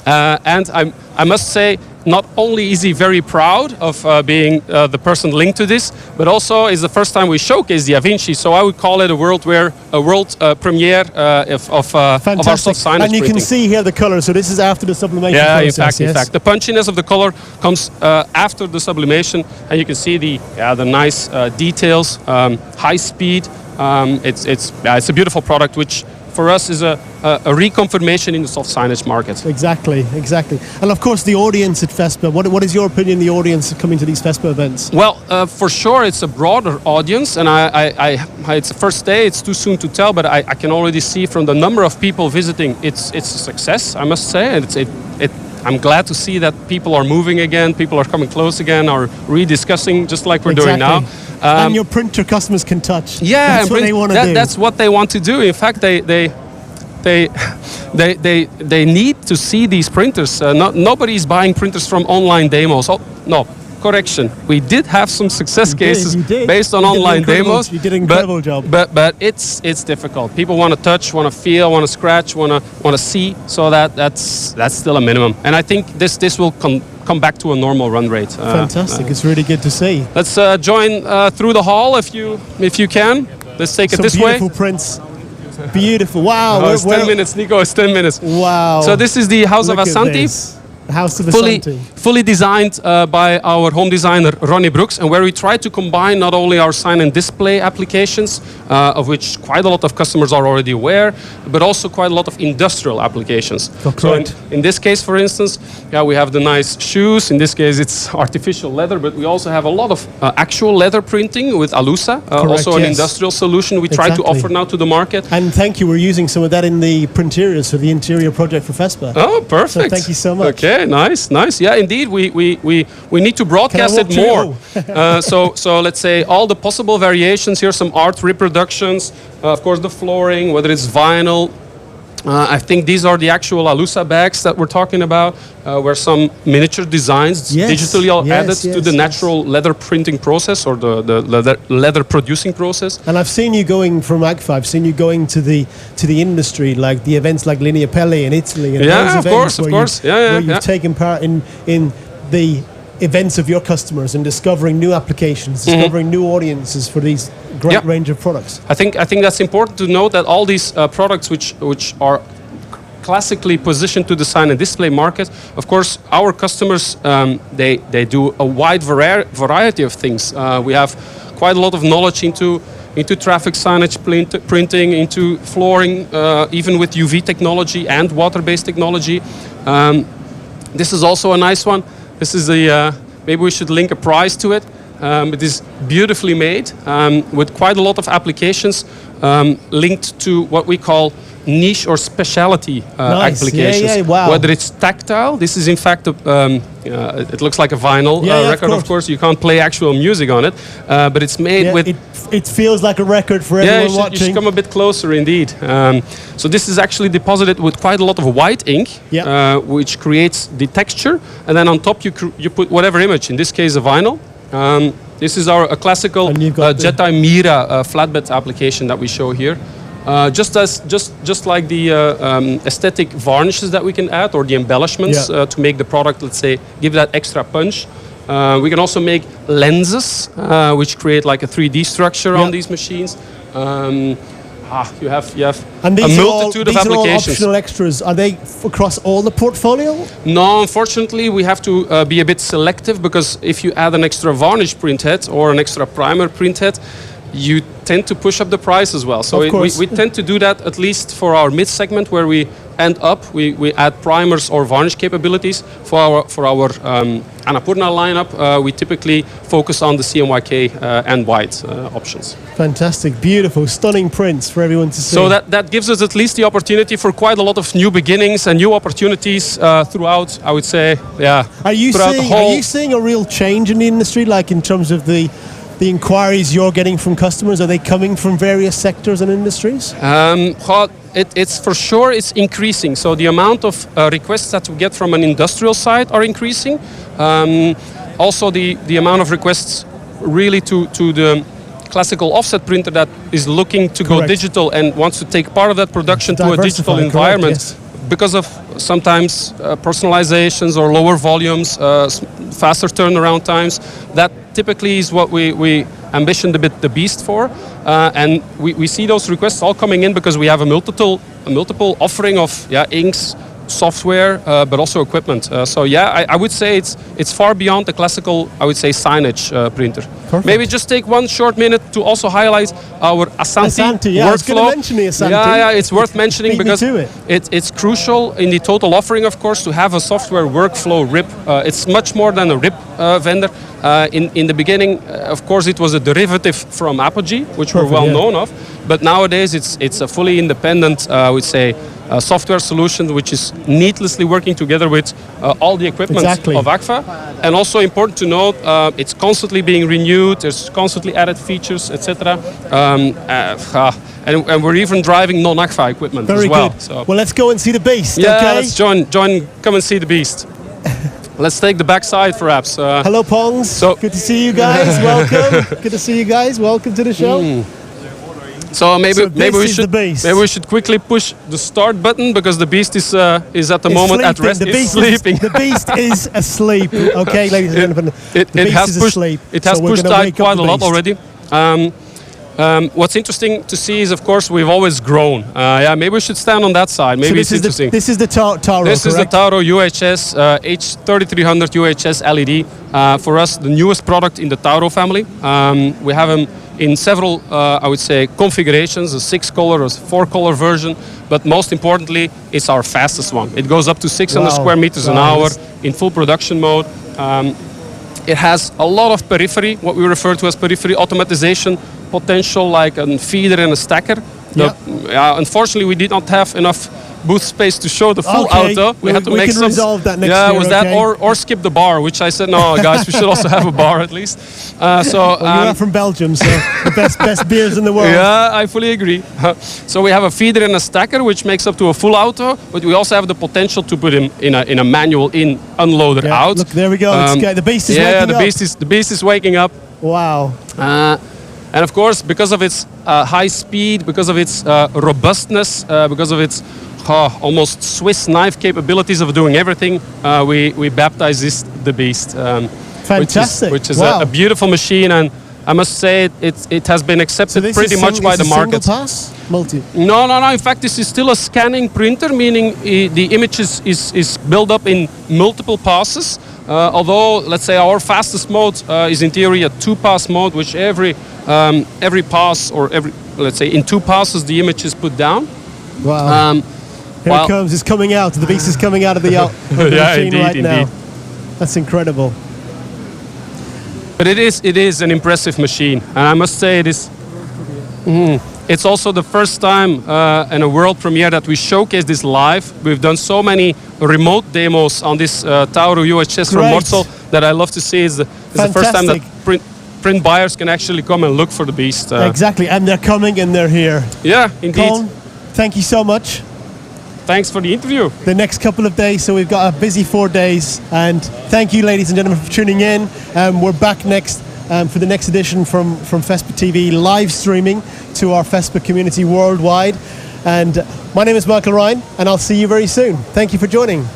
Speaker 9: And I must say, not only is he very proud of being the person linked to this, but also is the first time we showcase the Avinci. So I would call it a world premiere of our soft signage
Speaker 4: And you
Speaker 9: printing.
Speaker 4: can see here the color. So this is after the sublimation
Speaker 9: Yeah,
Speaker 4: process.
Speaker 9: in fact, the punchiness of the color comes after the sublimation, and you can see the nice details, high speed. It's a beautiful product, which for us is a reconfirmation in the soft signage market.
Speaker 4: Exactly. And of course, the audience at FESPA. What is your opinion? The audience coming to these FESPA events?
Speaker 9: Well, for sure, it's a broader audience, and it's the first day. It's too soon to tell, but I can already see from the number of people visiting, it's a success, I must say, and I'm glad to see that people are moving again, people are coming close again, are rediscussing just like we're doing now.
Speaker 4: And your printer customers can touch.
Speaker 9: Yeah,
Speaker 4: that's what they want to do.
Speaker 9: That's what they want to do. In fact, they need to see these printers. Nobody's buying printers from online demos. Oh, no. Correction. We did have some success cases based on online demos.
Speaker 4: You did an incredible job.
Speaker 9: But it's difficult. People want to touch, want to feel, want to scratch, want to see. So that's still a minimum. And I think this will come back to a normal run rate.
Speaker 4: Fantastic. It's really good to see.
Speaker 9: Let's join through the hall if you can. Let's take it this way.
Speaker 4: Beautiful prints. Beautiful. Wow.
Speaker 9: Oh, it's 10 minutes, Nico. It's 10 minutes.
Speaker 4: Wow.
Speaker 9: So this is the House of Assanti.
Speaker 4: House of Assanti.
Speaker 9: Fully designed by our home designer Ronnie Brooks, and where we try to combine not only our sign and display applications, of which quite a lot of customers are already aware, but also quite a lot of industrial applications. So in this case, for instance, we have the nice shoes. In this case, it's artificial leather, but we also have a lot of actual leather printing with Alusa, also an industrial solution we try to offer now to the market.
Speaker 4: And thank you. We're using some of that in the printeriors for the interior project for FESPA.
Speaker 9: Oh, perfect.
Speaker 4: So thank you so much.
Speaker 9: Okay, nice. Yeah, indeed. We need to broadcast it more. So let's say all the possible variations here, some art reproductions, of course the flooring, whether it's vinyl. I think these are the actual Alusa bags that we're talking about, where some miniature designs digitally are added to the natural leather printing process, or the leather producing process.
Speaker 4: And I've seen you going from Agfa. I've seen you going to the industry, like the events like Linea Pelle in Italy. And
Speaker 9: of course.
Speaker 4: Where you've taken part in the events of your customers and discovering new applications, discovering new audiences for these great range of products.
Speaker 9: I think that's important to note, that all these products which are classically positioned to the sign and display market, of course, our customers they do a wide variety of things. We have quite a lot of knowledge into traffic signage printing, into flooring, even with UV technology and water-based technology. This is also a nice one. This is maybe we should link a price to it. It is beautifully made with quite a lot of applications linked to what we call niche or specialty applications.
Speaker 4: Wow.
Speaker 9: Whether it's tactile, this is in fact it looks like a vinyl record. Of course, you can't play actual music on it, but it's made with.
Speaker 4: It feels like a record for everyone watching.
Speaker 9: You should come a bit closer, indeed. So this is actually deposited with quite a lot of white ink, which creates the texture, and then on top you put whatever image. In this case, a vinyl. This is a classical Jedi Mira flatbed application that we show here. Just like the aesthetic varnishes that we can add, or the embellishments to make the product, let's say, give that extra punch. We can also make lenses, which create like a 3D structure on these machines. you have
Speaker 4: And
Speaker 9: a
Speaker 4: these
Speaker 9: multitude of
Speaker 4: are all
Speaker 9: applications.
Speaker 4: optional extras. Are they across all the portfolio?
Speaker 9: No, unfortunately, we have to be a bit selective, because if you add an extra varnish printhead or an extra primer printhead, you tend to push up the price as well. So we tend to do that, at least for our mid segment, where we end up. We add primers or varnish capabilities. For our Annapurna lineup, we typically focus on the CMYK and white options.
Speaker 4: Fantastic, beautiful, stunning prints for everyone to see.
Speaker 9: So that gives us at least the opportunity for quite a lot of new beginnings and new opportunities throughout, I would say,
Speaker 4: Are you seeing a real change in the industry, like in terms of the inquiries you're getting from customers? Are they coming from various sectors and industries?
Speaker 9: It's for sure, it's increasing. So the amount of requests that we get from an industrial side are increasing. Also the amount of requests really to the classical offset printer that is looking to go digital and wants to take part of that production to a digital environment.
Speaker 4: Yes.
Speaker 9: Because of sometimes personalizations or lower volumes, faster turnaround times, that typically is what we ambition the beast for. And we see those requests all coming in because we have a multiple offering of inks, software, but also equipment. So I would say it's far beyond the classical, I would say, signage printer.
Speaker 4: Perfect.
Speaker 9: Maybe just take 1 short minute to also highlight our Asanti workflow.
Speaker 4: I was going to mention the Asanti.
Speaker 9: Yeah, it's worth mentioning because it's crucial in the total offering, of course, to have a software workflow RIP. It's much more than a RIP vendor. In the beginning, of course, it was a derivative from Apogee, which we're well known of. But nowadays, it's a fully independent, I would say, software solution which is needlessly working together with all the equipment of Agfa. And also important to note, it's constantly being renewed, there's constantly added features, etc. And we're even driving non-Agfa equipment as well.
Speaker 4: Good. So. Well, let's go and see the beast,
Speaker 9: yeah,
Speaker 4: okay?
Speaker 9: Let's come and see the beast. Let's take the backside, perhaps.
Speaker 4: Hello, Pongs. Good to see you guys. Welcome. Good to see you guys. Welcome to the show.
Speaker 9: So maybe we should quickly push the start button, because the beast is at the moment at rest. It's sleeping.
Speaker 4: The beast is asleep. Okay, ladies and gentlemen.
Speaker 9: It has pushed out quite a lot already. What's interesting to see is, of course, we've always grown. Maybe we should stand on that side. Maybe it's interesting.
Speaker 4: This is the Taro.
Speaker 9: This is the Taro UHS H3300 UHS LED. For us, the newest product in the Taro family. We have them in several, I would say, configurations, a 6-color, a 4-color version, but most importantly, it's our fastest one. It goes up to 600 square meters an hour in full production mode. It has a lot of periphery, what we refer to as periphery automatization potential, like a feeder and a stacker. Unfortunately, we did not have enough booth space to show the full auto. We had to make some.
Speaker 4: Resolve that next year,
Speaker 9: or skip the bar, which I said, no, guys, we should also have a bar at least.
Speaker 4: You are from Belgium, so the best beers in the world.
Speaker 9: Yeah, I fully agree. So we have a feeder and a stacker, which makes up to a full auto, but we also have the potential to put him in a manual in, unloader out.
Speaker 4: Look, there we go. The beast is waking up.
Speaker 9: The beast is waking up.
Speaker 4: Wow.
Speaker 9: And of course, because of its high speed, because of its robustness, because of its almost Swiss knife capabilities of doing everything, we baptize this the beast.
Speaker 4: Fantastic.
Speaker 9: Which is a beautiful machine, and I must say it has been accepted pretty much by the market.
Speaker 4: Single pass? Multi?
Speaker 9: No. In fact, this is still a scanning printer, meaning the image is built up in multiple passes. Although, let's say, our fastest mode is in theory a 2-pass mode, which every pass, or let's say in 2 passes, the image is put down.
Speaker 4: Wow. Here it comes. It's coming out. The beast is coming out of the machine
Speaker 9: indeed.
Speaker 4: now. That's incredible.
Speaker 9: But it is an impressive machine, and I must say it is. It's also the first time in a world premiere that we showcase this live. We've done so many remote demos on this Tauro UHS from Morzel that I love to see. It's the first time that print buyers can actually come and look for the beast.
Speaker 4: Exactly, and they're coming and they're here.
Speaker 9: Yeah, indeed.
Speaker 4: Colin, thank you so much.
Speaker 9: Thanks for the interview.
Speaker 4: The next couple of days, so we've got a busy 4 days. And thank you, ladies and gentlemen, for tuning in. We're back next for the next edition from FESPA TV, live streaming to our FESPA community worldwide. And my name is Michael Ryan, and I'll see you very soon. Thank you for joining.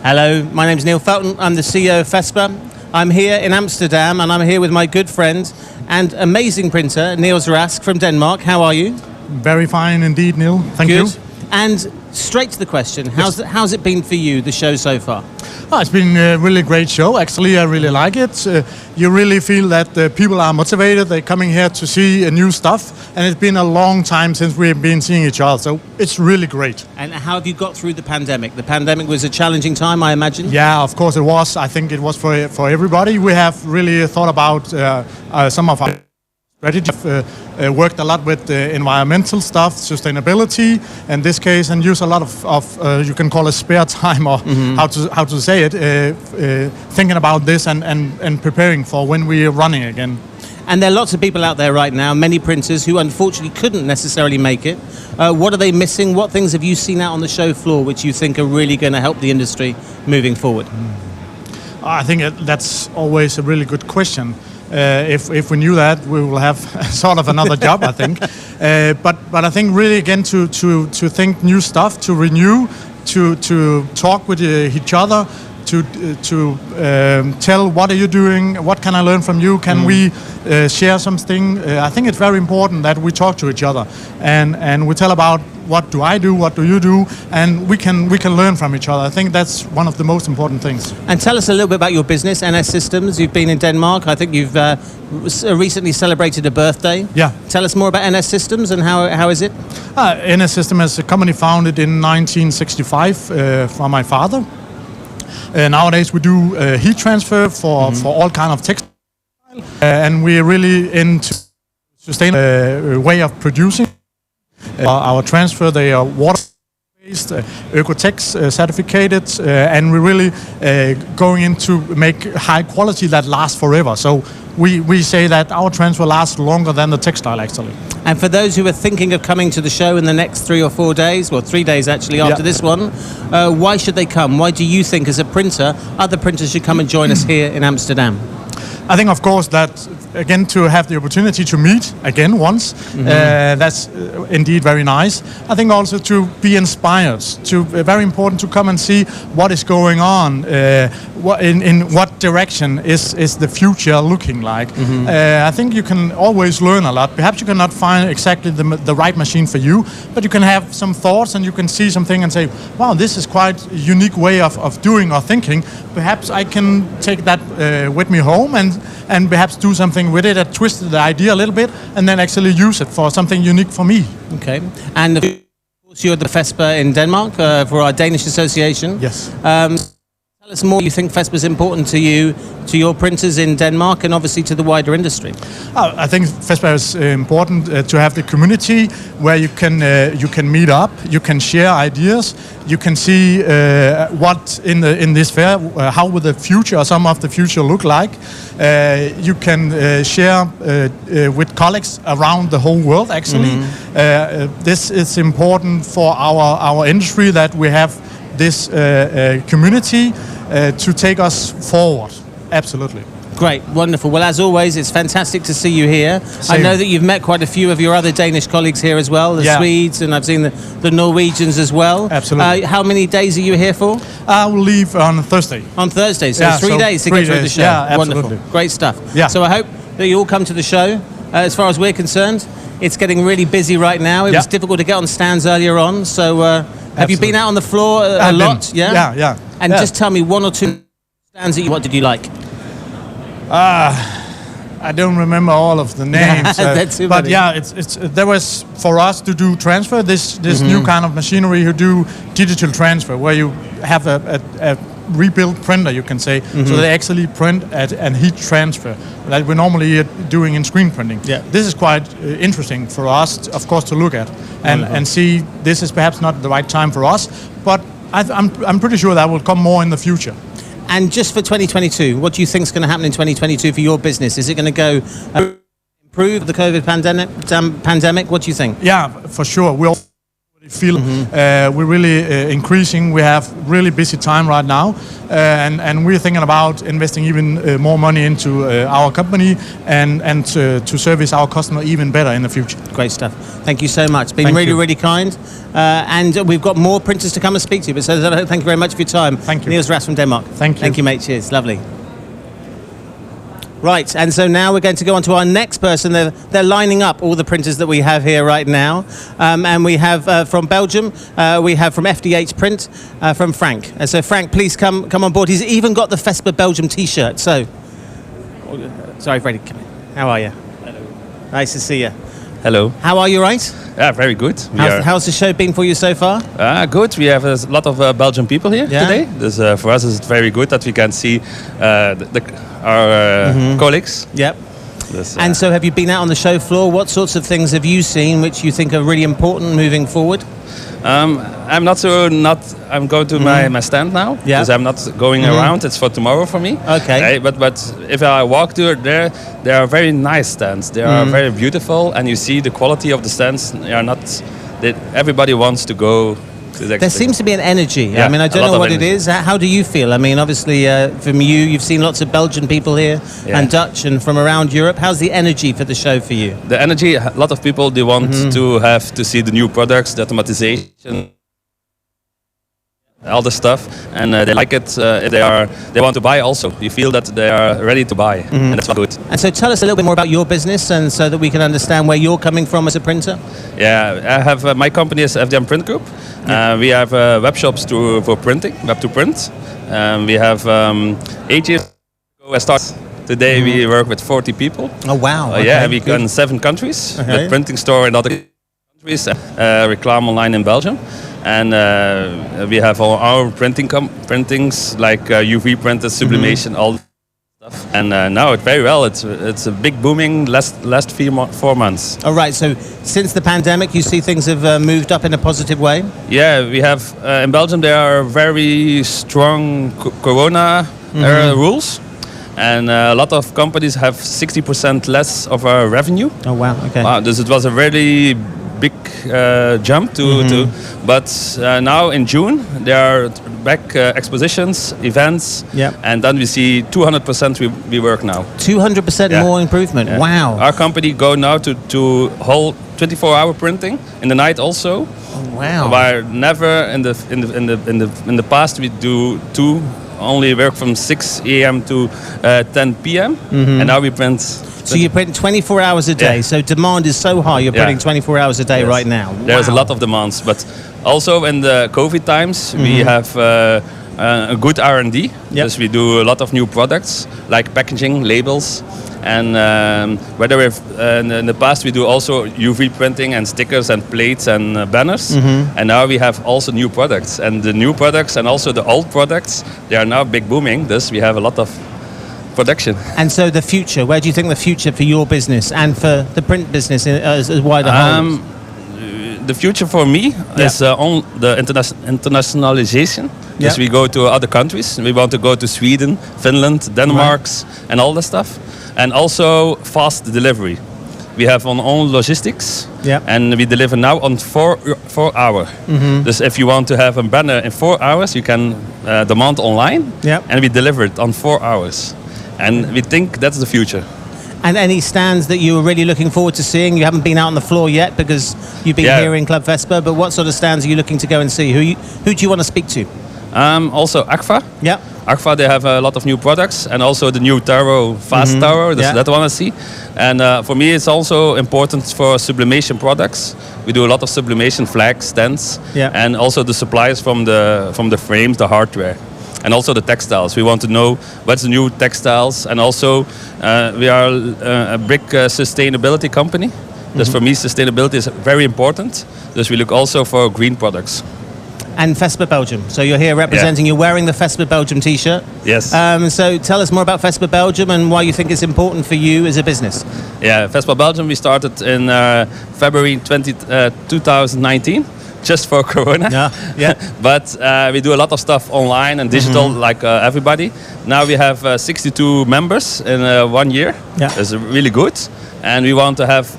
Speaker 1: Hello, my name's Neil Felton. I'm the CEO of FESPA. I'm here in Amsterdam and I'm here with my good friend and amazing printer, Niels Rask from Denmark. How are you?
Speaker 10: Very fine indeed, Neil. Thank you.
Speaker 1: And straight to the question, how's it been for you, the show so far?
Speaker 10: Oh, it's been a really great show. Actually, I really like it. You really feel that people are motivated. They're coming here to see new stuff. And it's been a long time since we've been seeing each other. So it's really great.
Speaker 1: And how have you got through the pandemic? The pandemic was a challenging time, I imagine?
Speaker 10: Yeah, of course it was. I think it was for everybody. We have really thought about some of our strategy. Worked a lot with environmental stuff, sustainability in this case, and use a lot of you can call it spare time, or how to say it, thinking about this and preparing for when we're running again.
Speaker 1: And there are lots of people out there right now, many printers who unfortunately couldn't necessarily make it. What are they missing? What things have you seen out on the show floor which you think are really going to help the industry moving forward?
Speaker 10: I think that's always a really good question. If we knew that, we will have sort of another job, I think. But I think really again to think new stuff, to renew, to talk with each other, to tell what are you doing, what can I learn from you, can we share something. I think it's very important that we talk to each other and we tell about what do I do, what do you do, and we can learn from each other. I think that's one of the most important things.
Speaker 1: And tell us a little bit about your business, Ness Systems. You've been in Denmark. I think you've recently celebrated a birthday.
Speaker 10: Yeah.
Speaker 1: Tell us more about Ness Systems and how is it?
Speaker 10: Ness Systems is a company founded in 1965 from my father. Nowadays we do heat transfer for all kind of textile, and we're really into sustainable way of producing. Our transfer, they are water-based, Oecotex certificated, and we're really going into make high quality that lasts forever. So we say that our transfer lasts longer than the textile actually.
Speaker 1: And for those who are thinking of coming to the show in the next 3 or 4 days, well 3 days actually after this one, why should they come? Why do you think as a printer, other printers should come and join us here in Amsterdam?
Speaker 10: I think, of course, that again to have the opportunity to meet again once, that's indeed very nice. I think also to be inspired, very important to come and see what is going on, in what direction is the future looking like. I think you can always learn a lot. Perhaps you cannot find exactly the right machine for you, but you can have some thoughts and you can see something and say, wow, this is quite a unique way of doing or thinking. Perhaps I can take that with me home and perhaps do something with it, that twisted the idea a little bit, and then actually use it for something unique for me.
Speaker 1: Okay. And of course you're the FESPA in Denmark for our Danish association.
Speaker 10: Yes.
Speaker 1: Tell us more. You think FESPA is important to you, to your printers in Denmark, and obviously to the wider industry?
Speaker 10: I think FESPA is important to have the community where you can meet up, you can share ideas, you can see what in this fair, how will the future, or some of the future look like. You can share with colleagues around the whole world actually. This is important for our industry, that we have this community to take us forward. Absolutely.
Speaker 1: Great, wonderful. Well, as always, it's fantastic to see you here.
Speaker 10: Same.
Speaker 1: I know that you've met quite a few of your other Danish colleagues here as well, the Swedes, and I've seen the Norwegians as well.
Speaker 10: Absolutely.
Speaker 1: How many days are you here for?
Speaker 10: I will leave on Thursday.
Speaker 1: On Thursday, so 3 days to get through the show.
Speaker 10: Yeah,
Speaker 1: wonderful.
Speaker 10: absolutely.
Speaker 1: Great stuff.
Speaker 10: Yeah.
Speaker 1: So I hope that you all come to the show. As far as we're concerned, it's getting really busy right now. It was difficult to get on stands earlier on, so have you been out on the floor a lot? Yeah?
Speaker 10: Yeah.
Speaker 1: And just tell me one or two stands that what did you like?
Speaker 10: I don't remember all of the names, but yeah, it's there was for us to do transfer this new kind of machinery who do digital transfer, where you have a rebuilt printer, you can say, so they actually print and heat transfer that we're normally doing in screen printing.
Speaker 1: Yeah.
Speaker 10: This is quite interesting for us, of course, to look at and see. This is perhaps not the right time for us, but I'm pretty sure that will come more in the future.
Speaker 1: And just for 2022, what do you think is going to happen in 2022 for your business? Is it going to go improve the COVID pandemic? What do you think?
Speaker 10: Yeah, for sure. We'll feel we're really increasing. We have really busy time right now, and we're thinking about investing even more money into our company and to service our customer even better in the future.
Speaker 1: Great stuff. Thank you so much. Been
Speaker 10: Thank
Speaker 1: really,
Speaker 10: you.
Speaker 1: really kind. And we've got more printers to come and speak to you. But so thank you very much for your time.
Speaker 10: Thank you.
Speaker 1: Niels Ras from Denmark.
Speaker 10: Thank you.
Speaker 1: Thank you, mate. Cheers. Lovely. Right, and so now we're going to go on to our next person. They're lining up all the printers that we have here right now. And we have from Belgium, we have from FDH Print, from Frank. And so Frank, please come on board. He's even got the FESPA Belgium t-shirt. So, sorry, Freddie, come in. How are you?
Speaker 11: Hello.
Speaker 1: Nice to see you.
Speaker 11: Hello.
Speaker 1: How are you, right?
Speaker 11: Yeah, very good.
Speaker 1: How's the show been for you so far?
Speaker 11: Good. We have a lot of Belgian people here
Speaker 1: Yeah.
Speaker 11: today. Dus for us it's very good that we can see our colleagues.
Speaker 1: Yep.
Speaker 11: Dus,
Speaker 1: And so have you been out on the show floor? What sorts of things have you seen which you think are really important moving forward?
Speaker 11: I'm I'm going to my stand now.
Speaker 1: Yeah.
Speaker 11: Because I'm not going around. It's for tomorrow for me.
Speaker 1: Okay.
Speaker 11: But if I walk to there are very nice stands. They are very beautiful, and you see the quality of the stands. They are not. Everybody wants to go.
Speaker 1: There seems to be an energy.
Speaker 11: Yeah,
Speaker 1: I mean, I
Speaker 11: a
Speaker 1: don't
Speaker 11: lot
Speaker 1: know
Speaker 11: of
Speaker 1: what it
Speaker 11: energy.
Speaker 1: is. How do you feel? I mean, obviously, from you've seen lots of Belgian people here
Speaker 11: Yeah.
Speaker 1: and Dutch and from around Europe. How's the energy for the show for you?
Speaker 11: The energy, a lot of people, they want to have to see the new products, the automatization, all the stuff, and they like it. They want to buy also. You feel that they are ready to buy, and that's good.
Speaker 1: And so tell us a little bit more about your business and so that we can understand where you're coming from as a printer.
Speaker 11: Yeah, I have my company is FDM Print Group. We have web shops for printing, web to print. We have 8 years ago I started. Today we work with 40 people.
Speaker 1: Oh wow!
Speaker 11: Yeah, we go in 7 countries.
Speaker 1: Okay.
Speaker 11: With printing store in other countries. Reclaim online in Belgium. And we have all our printings like UV printers, sublimation, all stuff. And now it's very well. It's a big booming last 4 months.
Speaker 1: All right. So since the pandemic, you see things have moved up in a positive way.
Speaker 11: Yeah, we have in Belgium there are very strong corona rules. And a lot of companies have 60% less of our revenue.
Speaker 1: Oh wow! Okay.
Speaker 11: Wow, this it was a really big jump but now in June there are back expositions, events, and then we see 200% we work now.
Speaker 1: 200% more improvement.
Speaker 11: Yeah.
Speaker 1: Wow!
Speaker 11: Our company go now to whole 24-hour printing in the night also.
Speaker 1: Oh, wow!
Speaker 11: Where never in the past we do only work from 6 a.m. to 10 p.m. And now we print.
Speaker 1: So you print 24 hours a day.
Speaker 11: Yeah.
Speaker 1: So demand is so high. You're printing 24 hours a day right now.
Speaker 11: There's a
Speaker 1: Wow.
Speaker 11: lot of demands, but also in the COVID times we have a good R&D. Because we do a lot of new products like packaging, labels, and whether we've in the past we do also UV printing and stickers and plates and banners, and now we have also new products. And the new products and also the old products, they are now big booming. Thus we have a lot of production.
Speaker 1: And so the future, where do you think the future for your business and for the print business as wider whole?
Speaker 11: The future for me is on the internationalization. Yes, we go to other countries. We want to go to Sweden, Finland, Denmark, and all that stuff. And also fast delivery. We have our own logistics, and we deliver now on 4 hours. Dus if you want to have a banner in 4 hours, you can demand online, and we deliver it on 4 hours. And we think that's the future.
Speaker 1: And any stands that you were really looking forward to seeing? You haven't been out on the floor yet because you've been here in Club FESPA, but what sort of stands are you looking to go and see? Who do you want to speak to?
Speaker 11: Also Agfa.
Speaker 1: Yeah.
Speaker 11: Agfa, they have a lot of new products, and also the new Taro, fast Taro, that one I see. And for me it's also important for sublimation products. We do a lot of sublimation flags, stands, and also the suppliers from the frames, the hardware. And also the textiles. We want to know what's the new textiles, and also we are a big sustainability company. Thus for me sustainability is very important. Thus we look also for green products.
Speaker 1: And FESPA Belgium. So you're here representing, you're wearing the FESPA Belgium t-shirt.
Speaker 11: Yes.
Speaker 1: So tell us more about FESPA Belgium and why you think it's important for you as a business.
Speaker 11: Yeah, FESPA Belgium, we started in February 2019. Just for Corona. But we do a lot of stuff online and digital like everybody. Now we have 62 members in 1 year. That's really good. And we want to have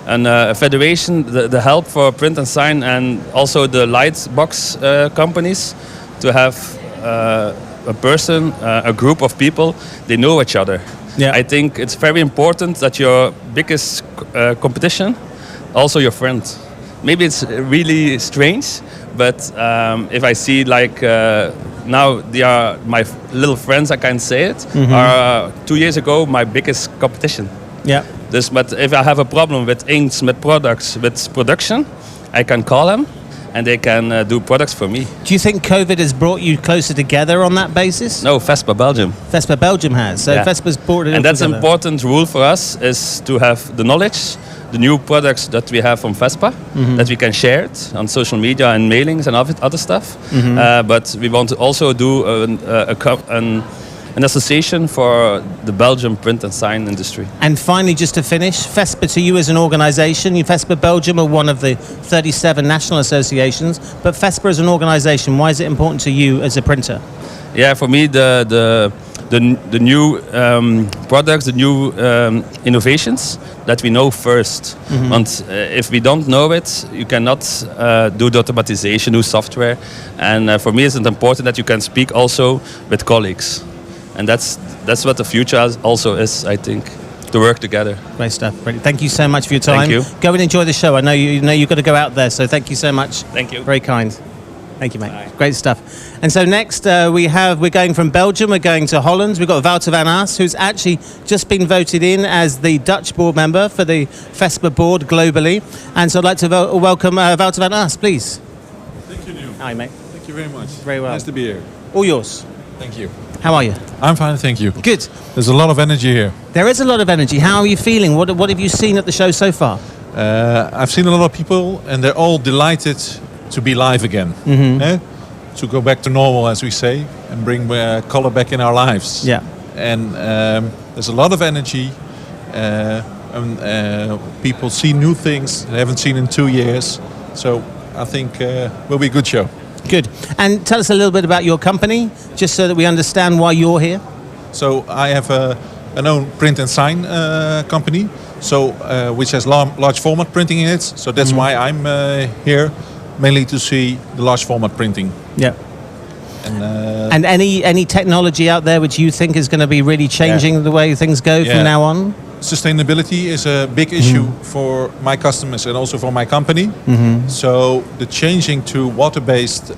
Speaker 11: and a federation, the help for print and sign, and also the light box companies to have a person, a group of people, they know each other.
Speaker 1: Yeah.
Speaker 11: I think it's very important that your biggest competition, also your friend. Maybe it's really strange, but if I see like now they are my little friends, I can say it, are 2 years ago my biggest competition.
Speaker 1: Yeah.
Speaker 11: But if I have a problem with inks, with products, with production, I can call them and they can do products for me.
Speaker 1: Do you think COVID has brought you closer together on that basis?
Speaker 11: No, FESPA Belgium.
Speaker 1: FESPA Belgium has. So
Speaker 11: Yeah.
Speaker 1: FESPA's brought it
Speaker 11: And that's an
Speaker 1: together.
Speaker 11: important rule for us, is to have the knowledge, the new products that we have from FESPA, that we can share it on social media and mailings and other stuff. But we want to also do an association for the Belgian print and sign industry.
Speaker 1: And finally, just to finish, FESPA to you as an organisation, FESPA Belgium are one of the 37 national associations, but FESPA as an organisation, why is it important to you as a printer?
Speaker 11: Yeah, for me, the new products, the new innovations that we know first. And if we don't know it, you cannot do the automatization, do software. And for me, it's important that you can speak also with colleagues. And that's what the future also is, I think, to work together.
Speaker 1: Great stuff. Brilliant. Thank you so much for your time.
Speaker 11: Thank you.
Speaker 1: Go and enjoy the show. I know you've got to go out there, so thank you so much.
Speaker 11: Thank you.
Speaker 1: Very kind. Thank you, mate. Great stuff. And so next we're going from Belgium, we're going to Holland. We've got Wouter van Aast, who's actually just been voted in as the Dutch board member for the FESPA board globally. And so I'd like to welcome Wouter van Aast, please.
Speaker 12: Thank you, Neil.
Speaker 1: Hi, mate.
Speaker 12: Thank you very much.
Speaker 1: Very well.
Speaker 12: Nice to be here.
Speaker 1: All yours.
Speaker 12: Thank you.
Speaker 1: How are you?
Speaker 12: I'm fine, thank you.
Speaker 1: Good.
Speaker 12: There's a lot of energy here.
Speaker 1: There is a lot of energy. How are you feeling? What have you seen at the show so far?
Speaker 12: I've seen a lot of people and they're all delighted to be live again. To go back to normal, as we say, and bring color back in our lives.
Speaker 1: Yeah.
Speaker 12: And there's a lot of energy. People see new things they haven't seen in 2 years. So I think will be a good show.
Speaker 1: Good. And tell us a little bit about your company, just so that we understand why you're here.
Speaker 12: So I have an own print and sign company, which has large format printing in it. So that's why I'm here, mainly to see the large format printing.
Speaker 1: Yeah.
Speaker 12: And
Speaker 1: any technology out there which you think is going to be really changing the way things go from now on?
Speaker 12: Sustainability is a big issue for my customers and also for my company. So the changing to water-based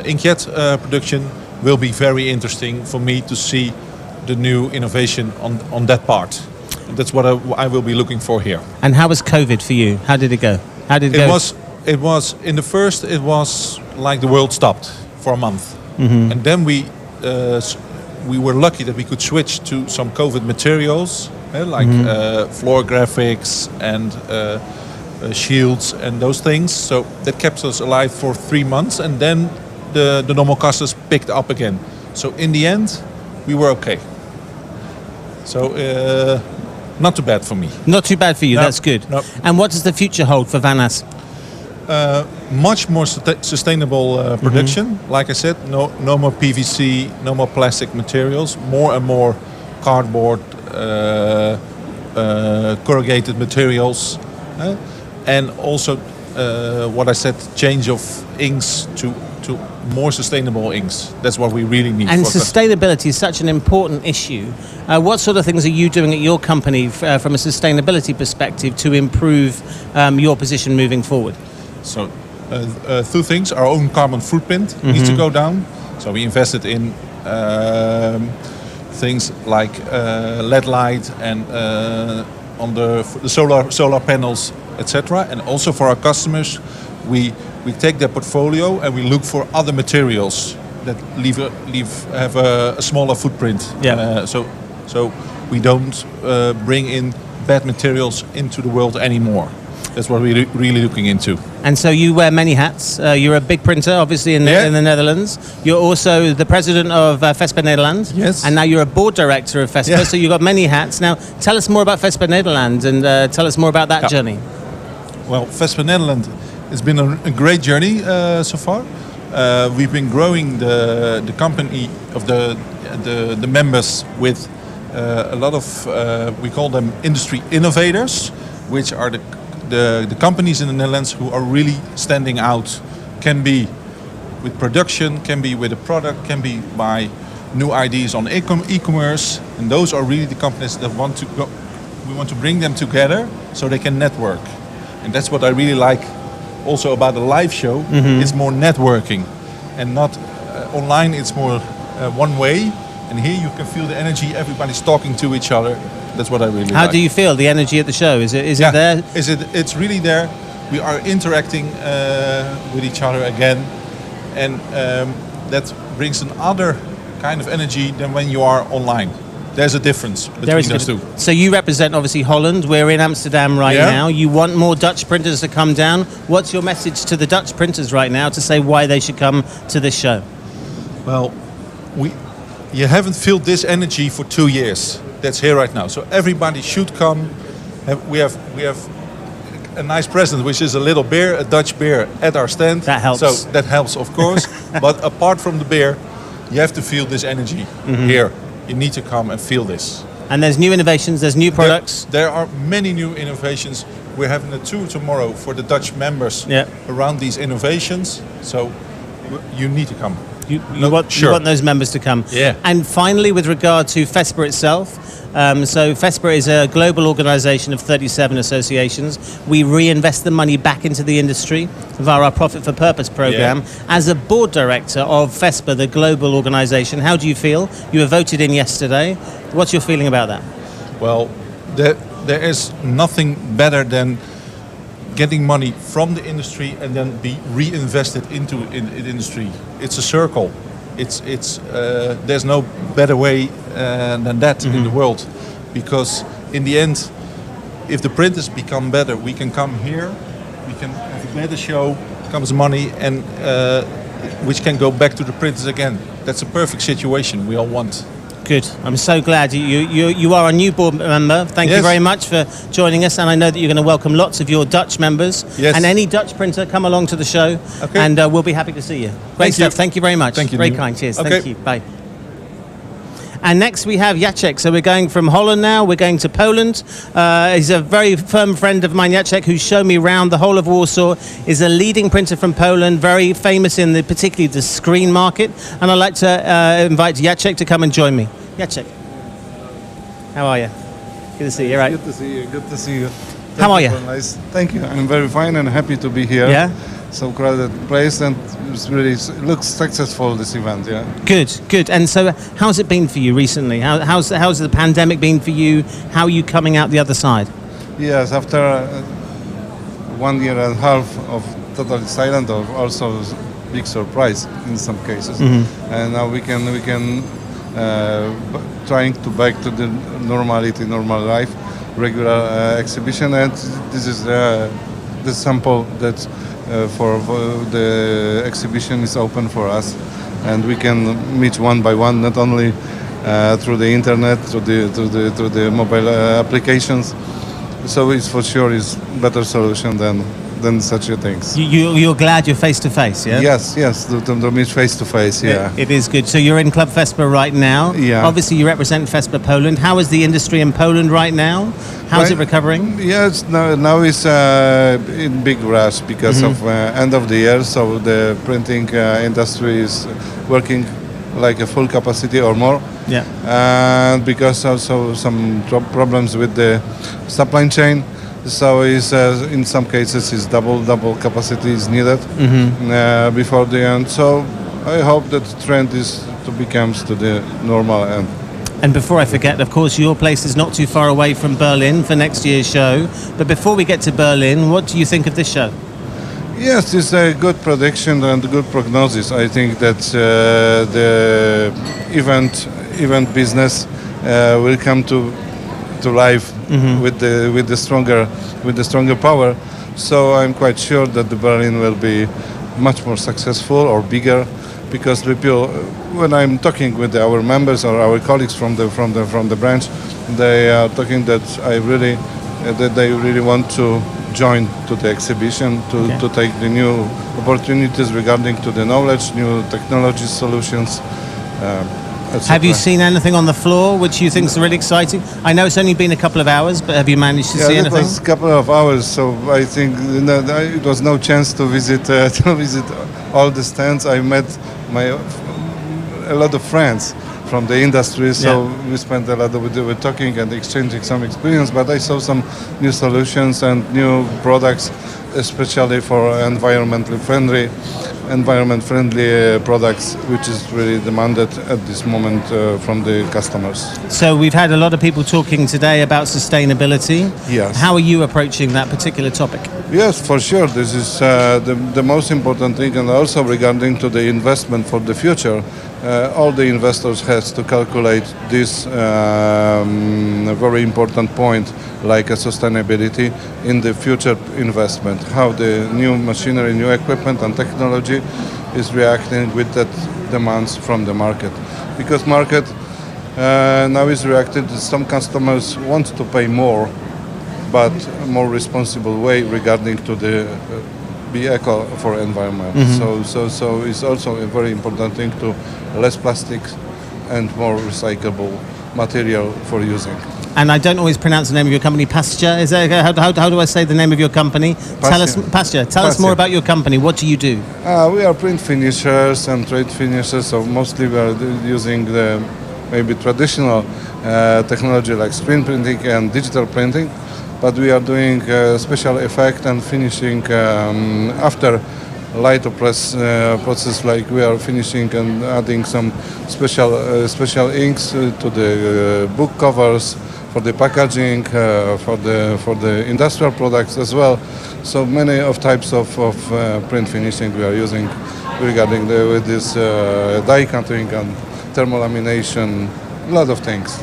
Speaker 12: inkjet production will be very interesting for me to see the new innovation on that part. And that's what I will be looking for here.
Speaker 1: And how was COVID for you? How did it go? How did it go?
Speaker 12: It was in the first. It was like the world stopped for a month, and then we were lucky that we could switch to some COVID materials. Like floor graphics and shields and those things. So that kept us alive for 3 months, and then the normal customers picked up again. So in the end, we were okay. So not too bad for me.
Speaker 1: Not too bad for you, that's good.
Speaker 12: No.
Speaker 1: And what does the future hold for Van Aast?
Speaker 12: Much more sustainable production. Like I said, no more PVC, no more plastic materials, more and more cardboard, corrugated materials, and also what I said, change of inks to more sustainable inks. That's what we really need.
Speaker 1: And sustainability is such an important issue. What sort of things are you doing at your company from a sustainability perspective to improve your position moving forward?
Speaker 12: So, two things. Our own carbon footprint needs to go down. So we invested in things like LED light and on the solar panels, etc. And also for our customers, we take their portfolio and we look for other materials that have a smaller footprint.
Speaker 1: Yeah.
Speaker 12: So we don't bring in bad materials into the world anymore. That's what we're really looking into.
Speaker 1: And so you wear many hats. You're a big printer, obviously, in the Netherlands. You're also the president of FESPA Nederland.
Speaker 12: Yes.
Speaker 1: And now you're a board director of FESPA, so you've got many hats. Now, tell us more about FESPA Nederland and tell us more about that journey.
Speaker 12: Well, FESPA Nederland has been a great journey so far. We've been growing the company of the members with a lot of, we call them industry innovators, which are the the companies in the Netherlands who are really standing out. Can be with production, can be with a product, can be by new ideas on e-commerce, and those are really the companies that want to go. We want to bring them together so they can network, and that's what I really like. Also about a live show, it's more networking, and not online. It's more one way, and here you can feel the energy. Everybody's talking to each other. That's what I really like.
Speaker 1: How do you feel the energy at the show? Is it there?
Speaker 12: It's really there. We are interacting with each other again, and that brings another kind of energy than when you are online. There's a difference between those two.
Speaker 1: So you represent obviously Holland. We're in Amsterdam right now. You want more Dutch printers to come down. What's your message to the Dutch printers right now to say why they should come to this show?
Speaker 12: Well, you haven't felt this energy for 2 years. That's here right now. So everybody should come. We have a nice present, which is a little beer, a Dutch beer at our stand.
Speaker 1: That helps.
Speaker 12: So that helps, of course. But apart from the beer, you have to feel this energy here. You need to come and feel this.
Speaker 1: And there's new innovations, there's new products.
Speaker 12: There are many new innovations. We're having a tour tomorrow for the Dutch members around these innovations. So you need to come.
Speaker 1: You want those members to come.
Speaker 12: Yeah.
Speaker 1: And finally, with regard to FESPA itself, so FESPA is a global organisation of 37 associations. We reinvest the money back into the industry via our Profit for Purpose programme. As a board director of FESPA, the global organisation, how do you feel? You were voted in yesterday. What's your feeling about that?
Speaker 12: Well, there is nothing better than getting money from the industry and then be reinvested into the industry. It's a circle. There's no better way than that in the world, because in the end, if the printers become better, we can come here, we can have a better show, comes money, and which can go back to the printers again. That's a perfect situation we all want.
Speaker 1: Good. I'm so glad you are a new board member. Thank you very much for joining us, and I know that you're going to welcome lots of your Dutch members.
Speaker 12: Yes.
Speaker 1: And any Dutch printer, come along to the show, and we'll be happy to see you. Great stuff. Thank you very much.
Speaker 12: Thank you.
Speaker 1: Very kind. Cheers.
Speaker 12: Okay.
Speaker 1: Thank you. Bye. And next we have Jacek. So we're going from Holland now. We're going to Poland. He's a very firm friend of mine, Jacek, who's shown me around the whole of Warsaw. Is a leading printer from Poland, very famous in particularly the screen market. And I'd like to invite Jacek to come and join me. Jacek, how are you? Good to see you. Right.
Speaker 13: Good to see you. Good to see you.
Speaker 1: How are you?
Speaker 13: Nice. Thank you. I'm very fine and happy to be here.
Speaker 1: Yeah.
Speaker 13: So crowded place, and it looks successful, this event. Yeah.
Speaker 1: Good. And so, how's it been for you recently? How's the pandemic been for you? How are you coming out the other side?
Speaker 13: Yes, after 1 year and a half of totally silent, or also big surprise in some cases, and now we can trying to back to the normality, normal life, regular exhibition, and this is the sample that for the exhibition is open for us, and we can meet one by one, not only through the internet, through the mobile applications. So it's for sure is better solution than such a things.
Speaker 1: You're glad you're face to face, yeah?
Speaker 13: Yes, to meet face to face, yeah.
Speaker 1: It is good. So you're in Club FESPA right now.
Speaker 13: Yeah.
Speaker 1: Obviously you represent FESPA Poland. How is the industry in Poland right now? How's it recovering?
Speaker 13: Yes, now it's in big rush because of end of the year. So the printing industry is working like a full capacity or more.
Speaker 1: Yeah.
Speaker 13: And because also some problems with the supply chain. So is in some cases is double capacity is needed before the end. So I hope that the trend is to becomes to the normal end.
Speaker 1: And before I forget, of course, your place is not too far away from Berlin for next year's show. But before we get to Berlin, what do you think of this show?
Speaker 13: Yes, it's a good prediction and good prognosis. I think that the event business will come to life with the stronger power. So I'm quite sure that the Berlin will be much more successful or bigger, because people, when I'm talking with our members or our colleagues from the branch, they are talking that they really want to join to the exhibition to take the new opportunities regarding to the knowledge, new technology solutions.
Speaker 1: Have you seen anything on the floor which you think is really exciting? I know it's only been a couple of hours, but have you managed to see anything?
Speaker 13: It was a couple of hours, so I think it was no chance to visit all the stands. I met a lot of friends from the industry, so we spent a lot of talking and exchanging some experience, but I saw some new solutions and new products, especially for environment friendly products, which is really demanded at this moment from the customers.
Speaker 1: So we've had a lot of people talking today about sustainability.
Speaker 13: Yes.
Speaker 1: How are you approaching that particular topic?
Speaker 13: Yes, for sure. This is the most important thing, and also regarding to the investment for the future. All the investors has to calculate this very important point, like a sustainability in the future investment, how the new machinery, new equipment and technology is reacting with that demands from the market. Because market now is reacted, some customers want to pay more, but more responsible way regarding to the be eco for environment. So it's also a very important thing to less plastics and more recyclable material for using.
Speaker 1: And I don't always pronounce the name of your company, Pasture. Is that, how do I say the name of your company? Pasture. Tell us more about your company. What do you do?
Speaker 13: We are print finishers and trade finishers, so mostly we are using the maybe traditional technology like screen printing and digital printing, but we are doing special effect and finishing after light press process, like we are finishing and adding some special inks to the book covers, for the packaging, for the industrial products as well. So many of types of print finishing we are using regarding with this die cutting and thermolamination, a lot of things.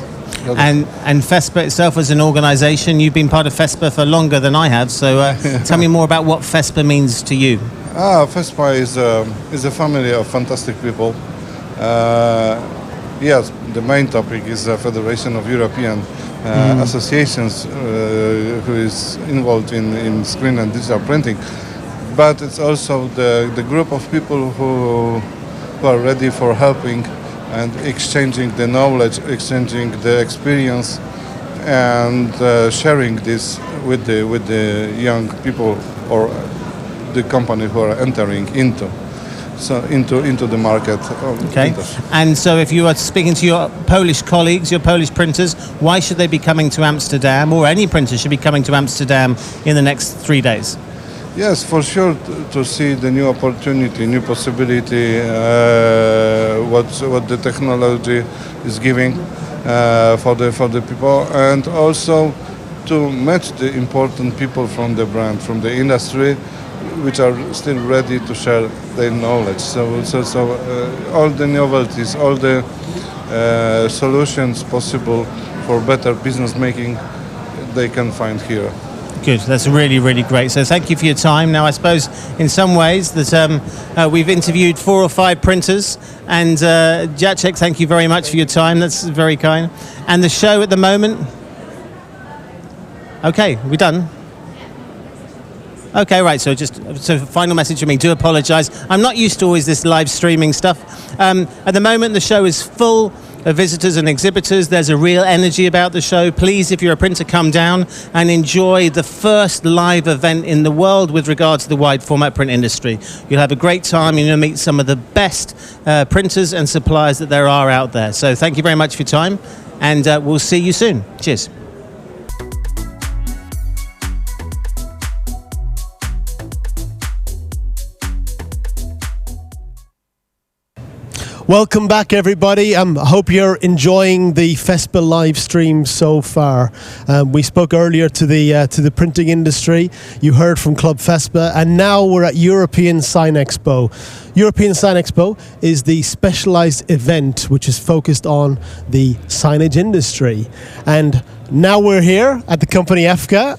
Speaker 1: And FESPA itself as an organisation, you've been part of FESPA for longer than I have, so tell me more about what FESPA means to you.
Speaker 13: FESPA is a family of fantastic people. Yes, the main topic is the Federation of European Associations who is involved in screen and digital printing. But it's also the group of people who are ready for helping and exchanging the knowledge, exchanging the experience, and sharing this with the young people or the company who are entering into the market.
Speaker 1: Okay. And so if you are speaking to your Polish colleagues, your Polish printers, why should they be coming to Amsterdam, or any printer should be coming to Amsterdam in the next 3 days?
Speaker 13: Yes, for sure, to see the new opportunity, new possibility, what the technology is giving for the people, and also to match the important people from the brand, from the industry, which are still ready to share their knowledge. So all the novelties, all the solutions possible for better business making, they can find here.
Speaker 1: Good, that's really, really great. So thank you for your time. Now, I suppose in some ways that we've interviewed 4 or 5 printers, and Jacek, thank you very much for your time. That's very kind. And the show at the moment. Okay, we're done. Okay, right, so final message from me. Do apologise. I'm not used to always this live streaming stuff. At the moment, the show is full of visitors and exhibitors. There's a real energy about the show. Please, if you're a printer, come down and enjoy the first live event in the world with regards to the wide format print industry. You'll have a great time and you'll meet some of the best printers and suppliers that there are out there. So thank you very much for your time, and we'll see you soon. Cheers.
Speaker 4: Welcome back, everybody. I hope you're enjoying the FESPA live stream so far. We spoke earlier to the printing industry. You heard from Club FESPA, and now we're at European Sign Expo. European Sign Expo is the specialized event which is focused on the signage industry. And now we're here at the company EFKA.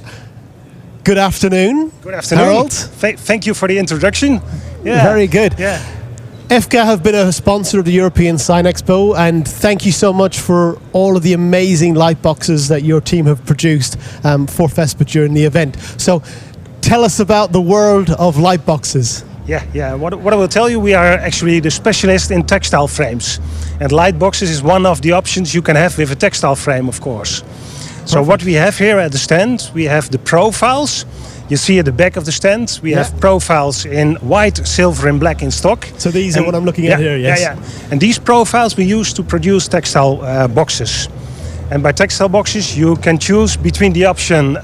Speaker 4: Good afternoon.
Speaker 14: Good afternoon.
Speaker 4: Harold.
Speaker 14: Thank you for the introduction. Yeah.
Speaker 4: Very good.
Speaker 14: Yeah.
Speaker 4: EFKA have been a sponsor of the European Sign Expo, and thank you so much for all of the amazing light boxes that your team have produced for FESPA during the event. So tell us about the world of light boxes.
Speaker 14: Yeah. What I will tell you, we are actually the specialist in textile frames. And light boxes is one of the options you can have with a textile frame, of course. So what we have here at the stand, we have the profiles. You see at the back of the stand, we have profiles in white, silver and black in stock.
Speaker 4: So these are what I'm looking at here, yes?
Speaker 14: Yeah. And these profiles we use to produce textile boxes. And by textile boxes, you can choose between the option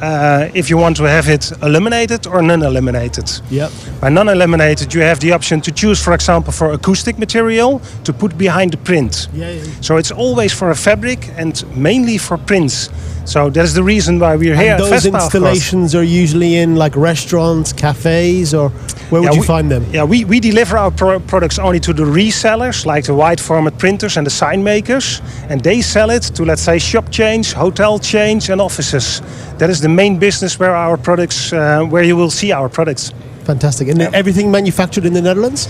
Speaker 14: if you want to have it illuminated or non-illuminated.
Speaker 4: Yep.
Speaker 14: By non-illuminated, you have the option to choose, for example, for acoustic material to put behind the print.
Speaker 4: Yeah.
Speaker 14: So it's always for a fabric and mainly for prints. So that is the reason why we're here at FESPA.
Speaker 4: Those installations are usually in like restaurants, cafes, or where would you find them?
Speaker 14: Yeah, we deliver our products only to the resellers, like the wide format printers and the sign makers, and they sell it to, let's say, shop chains, hotel chains, and offices. That is the main business where our products, where you will see our products.
Speaker 4: Fantastic. And everything manufactured in the Netherlands?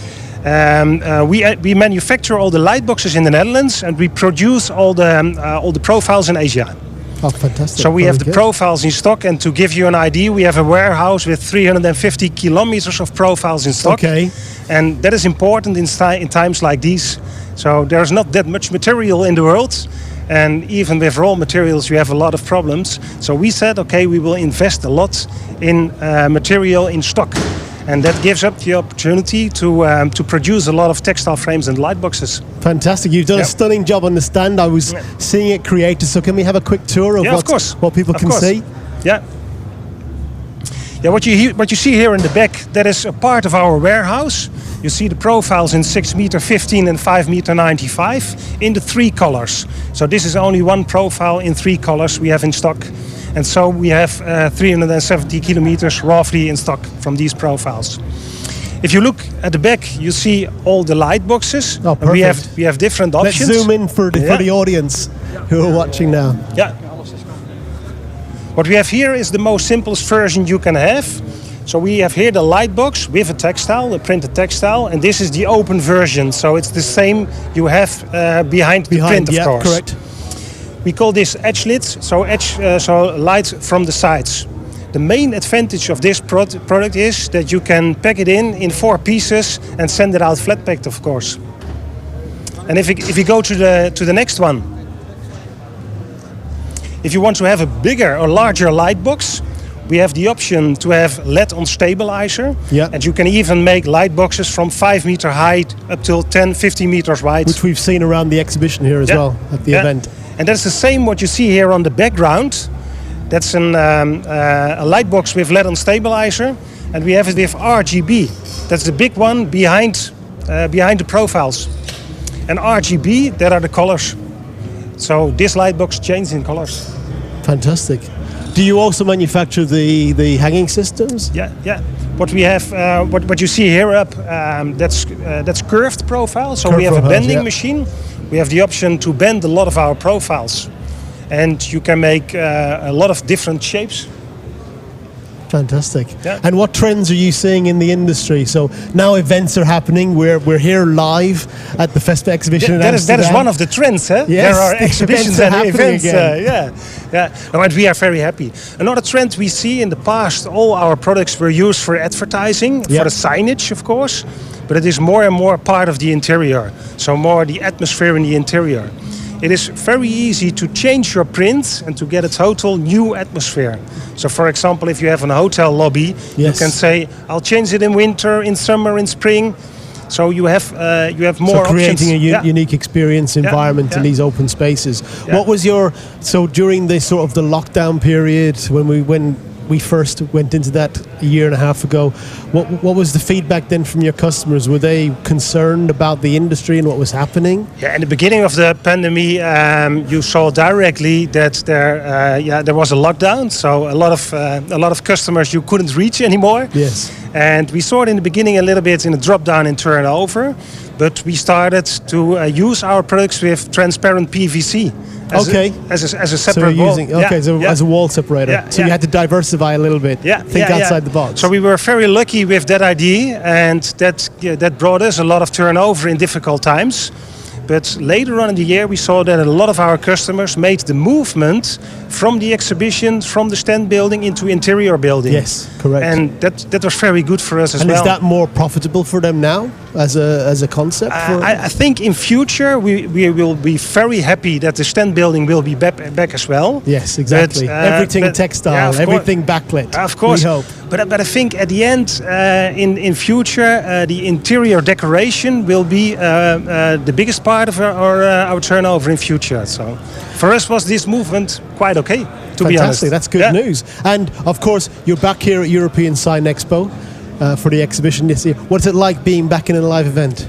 Speaker 14: We manufacture all the light boxes in the Netherlands, and we produce all the profiles in Asia.
Speaker 4: Oh, fantastic.
Speaker 14: So we have the profiles in stock, and to give you an idea, we have a warehouse with 350 kilometers of profiles in stock.
Speaker 4: Okay.
Speaker 14: And that is important in times like these. So there's not that much material in the world, and even with raw materials you have a lot of problems. So we said, okay, we will invest a lot in material in stock. And that gives up the opportunity to produce a lot of textile frames and light boxes.
Speaker 4: Fantastic. You've done a stunning job on the stand. I was seeing it created. So can we have a quick tour of what people can see?
Speaker 14: Yeah. Yeah, what you see here in the back, that is a part of our warehouse. You see the profiles in 6m15 and 5m95 in the 3 colors. So this is only one profile in 3 colors we have in stock. And so we have 370 kilometers roughly in stock from these profiles. If you look at the back, you see all the light boxes.
Speaker 4: Oh, perfect.
Speaker 14: We have different options.
Speaker 4: Let's zoom in for the audience who are watching now.
Speaker 14: Yeah. What we have here is the most simplest version you can have. So we have here the light box with a textile, a printed textile, and this is the open version. So it's the same you have behind the print, of course.
Speaker 4: Correct.
Speaker 14: We call this edge lids, so light from the sides. The main advantage of this product is that you can pack it in 4 pieces and send it out flat packed, of course. And if you go to the next one, if you want to have a bigger or larger light box, we have the option to have LED on stabilizer.
Speaker 4: Yeah.
Speaker 14: And you can even make light boxes from 5 meter height up till 10, 15 meters wide.
Speaker 4: Which we've seen around the exhibition here as well at the event.
Speaker 14: And that's the same what you see here on the background. That's a light box with LED on stabilizer, and we have it with RGB. That's the big one behind the profiles. And RGB, that are the colors. So this light box changes in colors.
Speaker 4: Fantastic. Do you also manufacture the hanging systems?
Speaker 14: Yeah. What we have, what you see here up, that's curved profile. So we have a bending machine. We have the option to bend a lot of our profiles, and you can make a lot of different shapes.
Speaker 4: Fantastic.
Speaker 14: Yeah.
Speaker 4: And what trends are you seeing in the industry? So now events are happening. We're here live at the FESPA exhibition in Amsterdam.
Speaker 14: That is one of the trends.
Speaker 4: Yes,
Speaker 14: there are exhibitions and events. And we are very happy. Another trend we see in the past, all our products were used for advertising, for the signage, of course. But it is more and more part of the interior. So more the atmosphere in the interior. It is very easy to change your print and to get a total new atmosphere. So for example, if you have a hotel lobby, you can say, I'll change it in winter, in summer, in spring. So you have more
Speaker 4: options. So creating
Speaker 14: options.
Speaker 4: a unique experience environment in these open spaces. What was so during the sort of the lockdown period when we first went into that a year and a half ago, what was the feedback then from your customers? Were they concerned about the industry and what was happening?
Speaker 14: Yeah, in the beginning of the pandemic, you saw directly that there was a lockdown. So a lot of customers you couldn't reach anymore.
Speaker 4: Yes.
Speaker 14: And we saw it in the beginning a little bit in a drop down in turnover, but we started to use our products with transparent PVC. As a separate wall.
Speaker 4: As a wall separator. So you had to diversify a little bit. Think outside the box.
Speaker 14: So we were very lucky with that idea, and that brought us a lot of turnover in difficult times. But later on in the year, we saw that a lot of our customers made the movement from the exhibition, from the stand building into interior building.
Speaker 4: Yes, correct.
Speaker 14: And that was very good for us as well.
Speaker 4: And is that more profitable for them now? as a concept?
Speaker 14: I think in future we will be very happy that the stand building will be back as well.
Speaker 4: Yes, exactly. Everything textile, everything backlit.
Speaker 14: Of course.
Speaker 4: We hope.
Speaker 14: But I think at the end, in future, the interior decoration will be the biggest part of our turnover in future. So for us was this movement quite okay, to be honest.
Speaker 4: Fantastic, that's good news. And of course, you're back here at European Sign Expo for the exhibition this year. What's it like being back in a live event?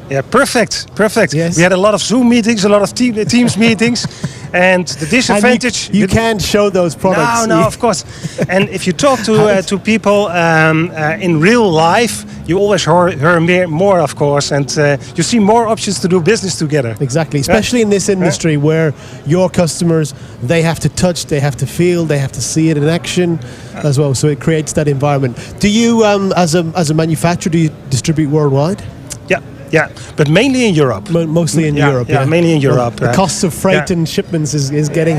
Speaker 14: Yeah, perfect.
Speaker 4: Yes.
Speaker 14: We had a lot of Zoom meetings, a lot of Teams meetings. And the disadvantage...
Speaker 4: And you can't show those products.
Speaker 14: No, of course. And if you talk to people in real life, you always hear more, of course. And you see more options to do business together.
Speaker 4: Exactly, especially in this industry where your customers, they have to touch, they have to feel, they have to see it in action as well. So it creates that environment. Do you, as a manufacturer, do you distribute worldwide?
Speaker 14: Yeah, but mainly in Europe.
Speaker 4: Mostly in Europe.
Speaker 14: Yeah, mainly in Europe.
Speaker 4: The cost of freight and shipments is getting...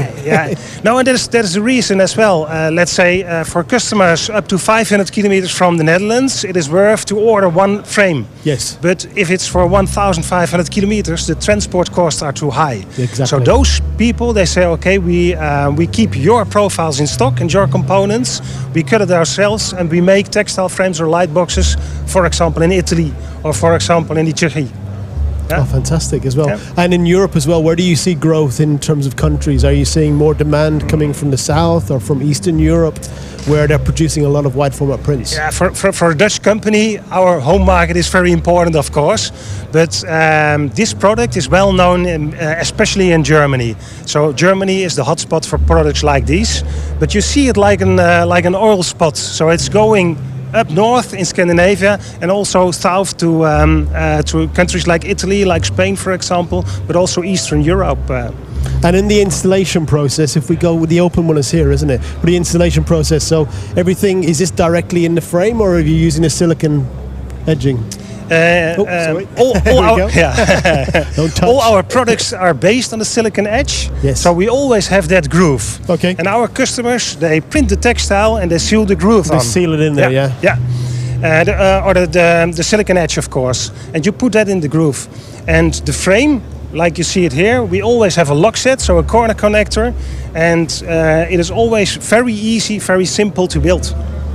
Speaker 14: No, and there's a reason as well. Let's say for customers up to 500 kilometers from the Netherlands, it is worth to order one frame.
Speaker 4: Yes.
Speaker 14: But if it's for 1,500 kilometers, the transport costs are too high.
Speaker 4: Exactly.
Speaker 14: So those people, they say, okay, we keep your profiles in stock and your components, we cut it ourselves, and we make textile frames or light boxes, for example, in Italy, or for example in the Czechia.
Speaker 4: Oh, fantastic as well. And in Europe as well, where do you see growth in terms of countries? Are you seeing more demand coming from the south or from Eastern Europe, where they're producing a lot of wide format prints?
Speaker 14: Yeah, for a Dutch company, our home market is very important, of course. But this product is well known, especially in Germany. So Germany is the hotspot for products like these. But you see it like an oil spot. So it's going up north in Scandinavia and also south to countries like Italy, like Spain, for example, but also Eastern Europe.
Speaker 4: And in the installation process, if we go with the open one is here, isn't it? For the installation process, so everything, is this directly in the frame or are you using a silicon edging?
Speaker 14: All our products are based on the silicon edge, so we always have that groove.
Speaker 4: Okay.
Speaker 14: And our customers, they print the textile and they seal the groove on.
Speaker 4: They seal it in there,
Speaker 14: Yeah. Or the silicon edge, of course. And you put that in the groove. And the frame, like you see it here, we always have a lock set, so a corner connector. And it is always very easy, very simple to build.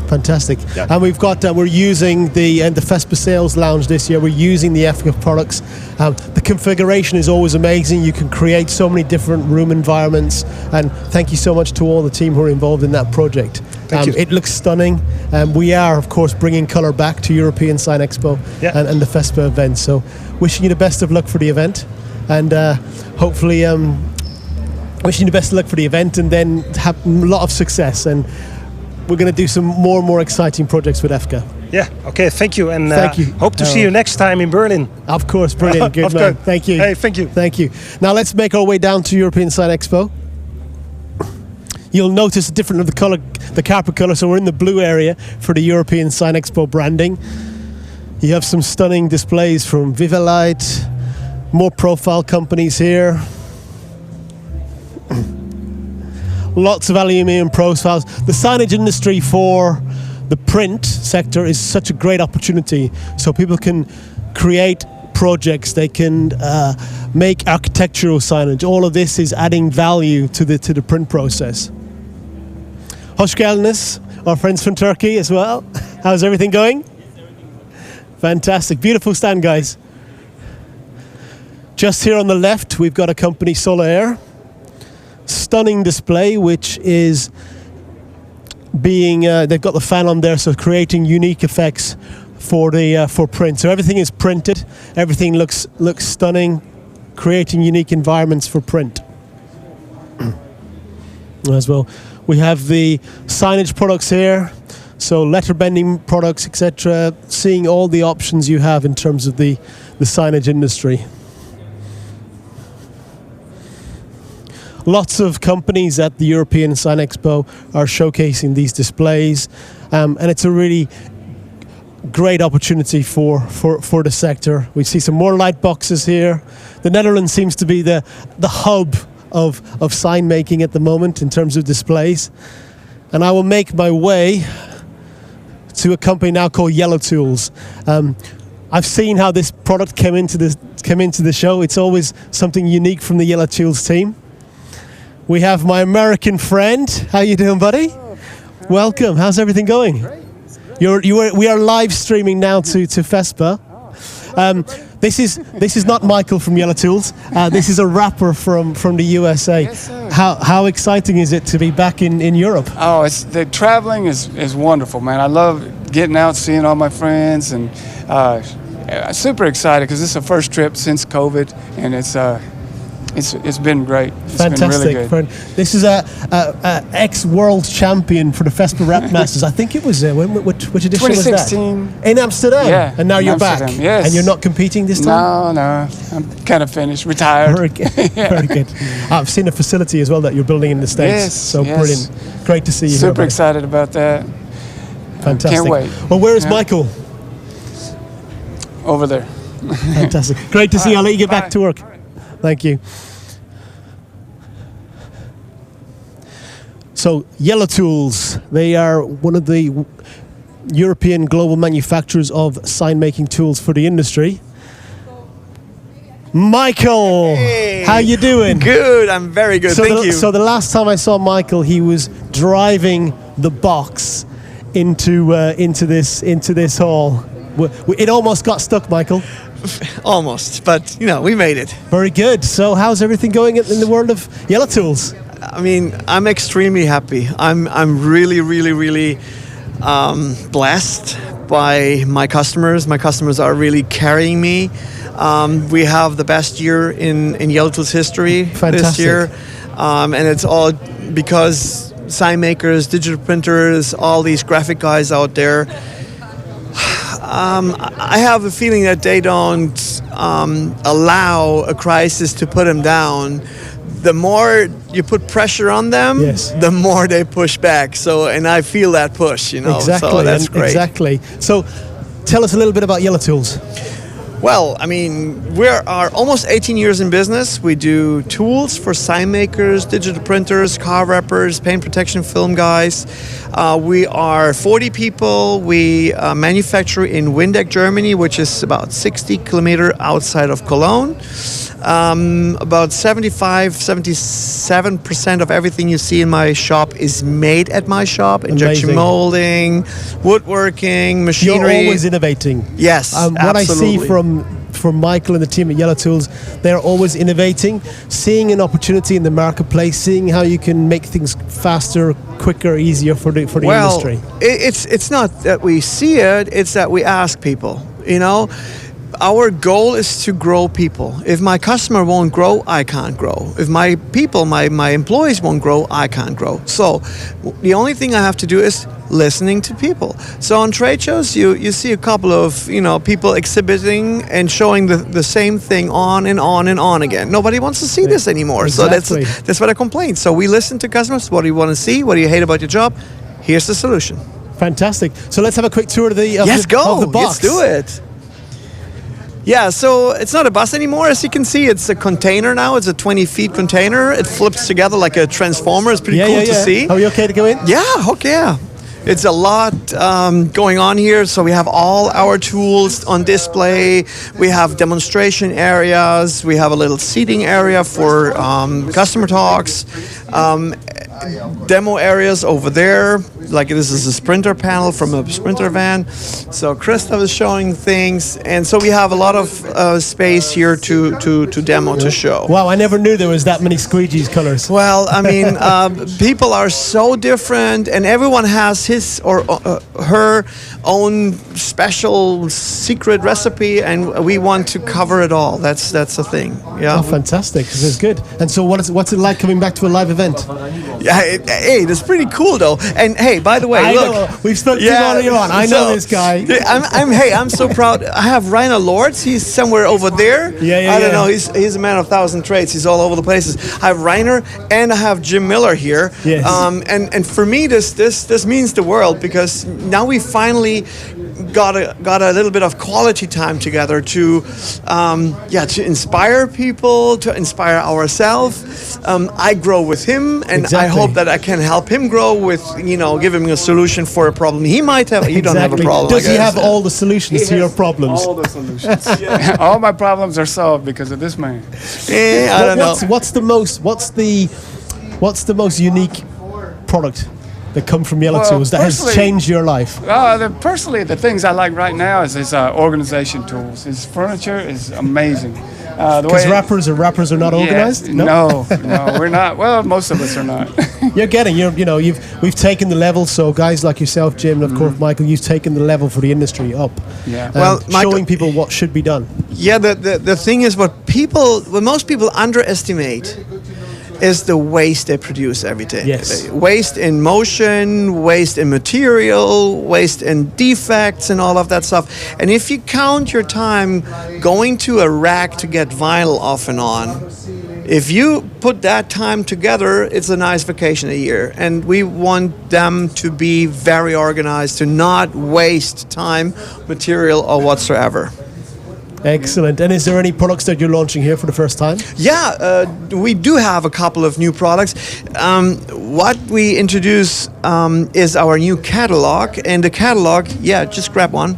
Speaker 4: Fantastic. Yeah. And we've got, we're using the FESPA sales lounge this year, we're using the EFKA products. The configuration is always amazing. You can create so many different room environments. And thank you so much to all the team who are involved in that project.
Speaker 14: Thank you.
Speaker 4: It looks stunning. We are, of course, bringing colour back to European Sign Expo and the FESPA event. So wishing you the best of luck for the event. And hopefully wishing you the best of luck for the event and then have a lot of success. And we're going to do some more and more exciting projects with EFKA.
Speaker 14: Yeah, okay, thank you. And
Speaker 4: thank you.
Speaker 14: Hope to see you next time in Berlin.
Speaker 4: Of course, brilliant. Good man. Thank you.
Speaker 14: Hey, thank you.
Speaker 4: Thank you. Now let's make our way down to European Sign Expo. You'll notice a different of the colour, the carpet colour, so we're in the blue area for the European Sign Expo branding. You have some stunning displays from Vivalite, more profile companies here. Lots of aluminium profiles. The signage industry for the print sector is such a great opportunity. So people can create projects, they can make architectural signage. All of this is adding value to the print process. Hoş geldiniz, our friends from Turkey as well. How's everything going? Fantastic, beautiful stand, guys. Just here on the left, we've got a company, Solaire. Stunning display, which is being they've got the fan on there, so creating unique effects for the for print. So everything is printed, everything looks stunning, creating unique environments for print as well. We have the signage products here, so letter bending products, etc. Seeing all the options you have in terms of the signage industry. Lots of companies at the European Sign Expo are showcasing these displays, and it's a really great opportunity for the sector. We see some more light boxes here. The Netherlands seems to be the hub of sign making at the moment in terms of displays. And I will make my way to a company now called Yellotools. I've seen how this product came into the show. It's always something unique from the Yellotools team. We have my American friend. How you doing, buddy? Welcome. How's everything going? We are live streaming now to FESPA. This is not Michael from Yellotools. This is a rapper from the USA.
Speaker 15: Yes, sir.
Speaker 4: How exciting is it to be back in Europe?
Speaker 15: Oh, the traveling is wonderful, man. I love getting out, seeing all my friends, and super excited because this is the first trip since COVID, and it's been great. It's
Speaker 4: Fantastic.
Speaker 15: been really good.
Speaker 4: This is a ex-world champion for the FESPA Rap Masters. I think it was which edition was that?
Speaker 15: 2016
Speaker 4: in Amsterdam.
Speaker 15: Yeah,
Speaker 4: and now
Speaker 15: in
Speaker 4: you're back.
Speaker 15: Amsterdam, yes.
Speaker 4: And you're not competing this time.
Speaker 15: No, I'm kind of finished, retired.
Speaker 4: Very good. Very good. I've seen a facility as well that you're building in the States.
Speaker 15: Yes,
Speaker 4: so
Speaker 15: yes.
Speaker 4: brilliant. Great to see you.
Speaker 15: Super
Speaker 4: here,
Speaker 15: excited about that.
Speaker 4: Fantastic.
Speaker 15: Can't wait.
Speaker 4: Well, where is
Speaker 15: Yeah.
Speaker 4: Michael?
Speaker 15: Over there.
Speaker 4: Fantastic. Great to see you. I'll let you get back to work. Thank you. So, Yellotools, they are one of the European global manufacturers of sign-making tools for the industry. Michael, how you doing?
Speaker 16: Good, I'm very good, thank you.
Speaker 4: So the last time I saw Michael, he was driving the box into this hall. It almost got stuck, Michael.
Speaker 16: Almost, but we made it.
Speaker 4: Very good. So how's everything going in the world of Yellotools?
Speaker 16: I mean, I'm extremely happy. I'm really, really, really blessed by my customers. My customers are really carrying me. We have the best year in Yellotools history this year. And it's all because sign makers, digital printers, all these graphic guys out there, I have a feeling that they don't allow a crisis to put them down. The more you put pressure on them, the more they push back. So, and I feel that push,
Speaker 4: Exactly.
Speaker 16: So that's great.
Speaker 4: Exactly. So, tell us a little bit about Yellotools.
Speaker 16: Well, I mean, we are almost 18 years in business. We do tools for sign makers, digital printers, car wrappers, paint protection film guys. We are 40 people. We manufacture in Windeck, Germany, which is about 60 kilometers outside of Cologne. About 77% of everything you see in my shop is made at my shop. Injection molding, woodworking, machinery.
Speaker 4: You're always innovating.
Speaker 16: Yes,
Speaker 4: what
Speaker 16: absolutely.
Speaker 4: I see from Michael and the team at Yellotools, they're always innovating, seeing an opportunity in the marketplace, seeing how you can make things faster, quicker, easier for the industry.
Speaker 16: It's not that we see it; it's that we ask people. Our goal is to grow people. If my customer won't grow, I can't grow. If my people, my employees won't grow, I can't grow. So the only thing I have to do is listening to people. So on trade shows, you see a couple of people exhibiting and showing the same thing on and on and on again. Nobody wants to see this anymore.
Speaker 4: Exactly.
Speaker 16: So that's what I complain. So we listen to customers. What do you want to see? What do you hate about your job? Here's the solution.
Speaker 4: Fantastic. So let's have a quick tour of the of
Speaker 16: Let's
Speaker 4: the,
Speaker 16: go.
Speaker 4: of the box.
Speaker 16: Let's do it. Yeah, so it's not a bus anymore. As you can see, it's a container now. It's a 20-feet container. It flips together like a transformer. It's pretty cool to see.
Speaker 4: Are we okay to go in?
Speaker 16: Yeah, okay, yeah. It's a lot going on here. So we have all our tools on display. We have demonstration areas. We have a little seating area for customer talks. Demo areas over there. Like this is a sprinter panel from a sprinter van. So Christoph is showing things. And so we have a lot of space here to demo, to show.
Speaker 4: Wow, I never knew there was that many squeegees colors.
Speaker 16: Well, I mean, people are so different, and everyone has his or her own special secret recipe, and we want to cover it all. That's the thing. Yeah.
Speaker 4: Oh, fantastic! This is good. And so, what's it like coming back to a live event?
Speaker 16: Yeah, hey, that's pretty cool though. And hey, by the way,
Speaker 4: we've spoken earlier on. I know this guy.
Speaker 16: I'm so proud. I have Rainer Lords. He's somewhere over there. I don't know. He's a man of 1,000 trades. He's all over the places. I have Rainer and I have Jim Miller here.
Speaker 4: Yes.
Speaker 16: And for me, this means the world, because now we finally got a little bit of quality time together to inspire people, to inspire ourselves. I grow with him, and I hope that I can help him grow with, give him a solution for a problem he might have. He don't have a problem.
Speaker 4: Does he have all the solutions to your problems?
Speaker 15: All the solutions. All my problems are solved because of this man.
Speaker 16: I don't know.
Speaker 4: What's the most unique product that come from Yellotools that has changed your life?
Speaker 15: Personally, the things I like right now is his organization tools. His furniture is amazing.
Speaker 4: Because rappers are not organized?
Speaker 15: No, we're not. Well, most of us are not.
Speaker 4: We've taken the level, so guys like yourself, Jim, and of course Michael, you've taken the level for the industry up.
Speaker 15: Yeah.
Speaker 16: Well,
Speaker 4: showing people what should be done.
Speaker 16: Yeah, the thing is what most people underestimate is the waste they produce every day.
Speaker 4: Yes.
Speaker 16: Waste in motion, waste in material, waste in defects and all of that stuff. And if you count your time going to a rack to get vinyl off and on, if you put that time together, it's a nice vacation a year. And we want them to be very organized, to not waste time, material, or whatsoever.
Speaker 4: Excellent. And is there any products that you're launching here for the first time?
Speaker 16: Yeah, we do have a couple of new products. What we introduce is our new catalog. And the catalog, just grab one.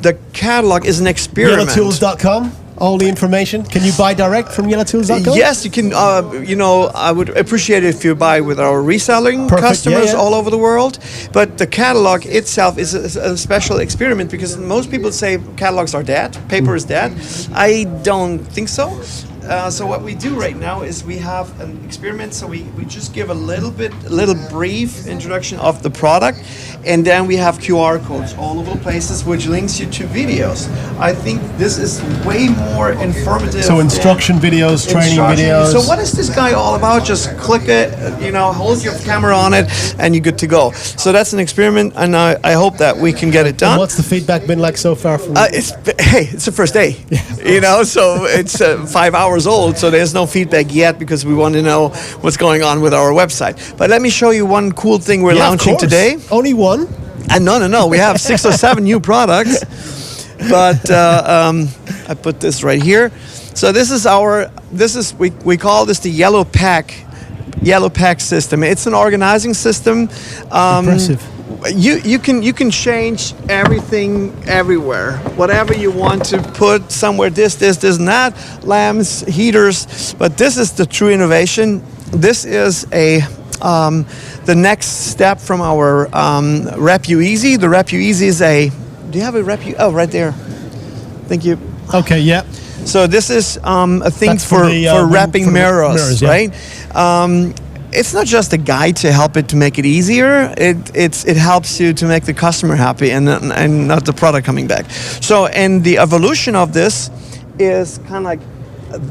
Speaker 16: The catalog is an experiment.
Speaker 4: Yellotools.com? All the information. Can you buy direct from Yellotools.com?
Speaker 16: Yes, you can. I would appreciate it if you buy with our reselling customers all over the world. But the catalog itself is a special experiment because most people say catalogs are dead, paper is dead. I don't think so. So what we do right now is we have an experiment. So we just give a little brief introduction of the product, and then we have QR codes all over the places, which links you to videos. I think this is way more informative.
Speaker 4: So instruction videos, training videos.
Speaker 16: So what is this guy all about? Just click it, hold your camera on it, and you're good to go. So that's an experiment, and I hope that we can get it done.
Speaker 4: And what's the feedback been like so far?
Speaker 16: It's the first day, so it's 5 hours old, so there's no feedback yet because we want to know what's going on with our website. But let me show you one cool thing we're launching today.
Speaker 4: Only one?
Speaker 16: No. We have 6 or 7 new products. But I put this right here. So we call this the Yellow Pack system. It's an organizing system.
Speaker 4: Impressive.
Speaker 16: You can change everything everywhere. Whatever you want to put somewhere, this and that, lamps, heaters. But this is the true innovation. This is the next step from our Repu Easy. The Repu Easy is do you have a Repu? Oh, right there. Thank you.
Speaker 4: Okay, yeah.
Speaker 16: So this is a thing for wrapping mirrors, right? It's not just a guide to help it to make it easier. It helps you to make the customer happy and not the product coming back. So, and the evolution of this is kind of like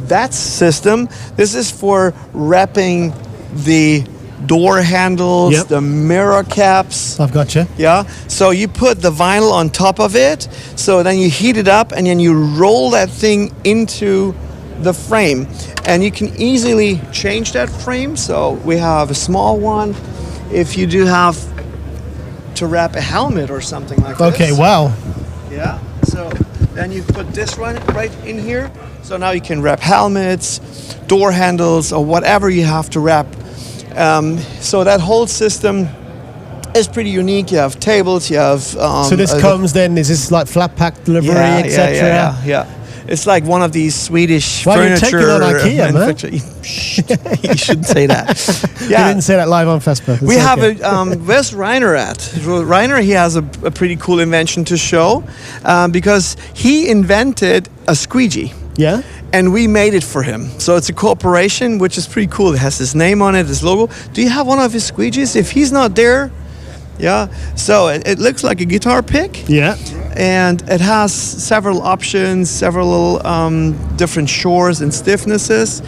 Speaker 16: that system. This is for wrapping the door handles, the mirror caps.
Speaker 4: I've got you.
Speaker 16: Yeah. So you put the vinyl on top of it. So then you heat it up and then you roll that thing into the frame, and you can easily change that frame. So we have a small one if you do have to wrap a helmet or something like that.
Speaker 4: Okay, wow.
Speaker 16: Yeah, so then you put this one right in here. So now you can wrap helmets, door handles, or whatever you have to wrap. So that whole system is pretty unique. You have tables, you have...
Speaker 4: so this comes then, is this like flat pack delivery, etc.?
Speaker 16: Yeah. It's like one of these Swedish
Speaker 4: You're
Speaker 16: furniture
Speaker 4: taking on IKEA, man.
Speaker 16: You shouldn't say that.
Speaker 4: You didn't say that live on FESPA.
Speaker 16: We have where's Reiner at? Reiner, he has a pretty cool invention to show because he invented a squeegee.
Speaker 4: Yeah.
Speaker 16: And we made it for him. So it's a cooperation, which is pretty cool. It has his name on it, his logo. Do you have one of his squeegees? If he's not there, so it looks like a guitar pick.
Speaker 4: Yeah.
Speaker 16: And it has several options, several different shores and stiffnesses.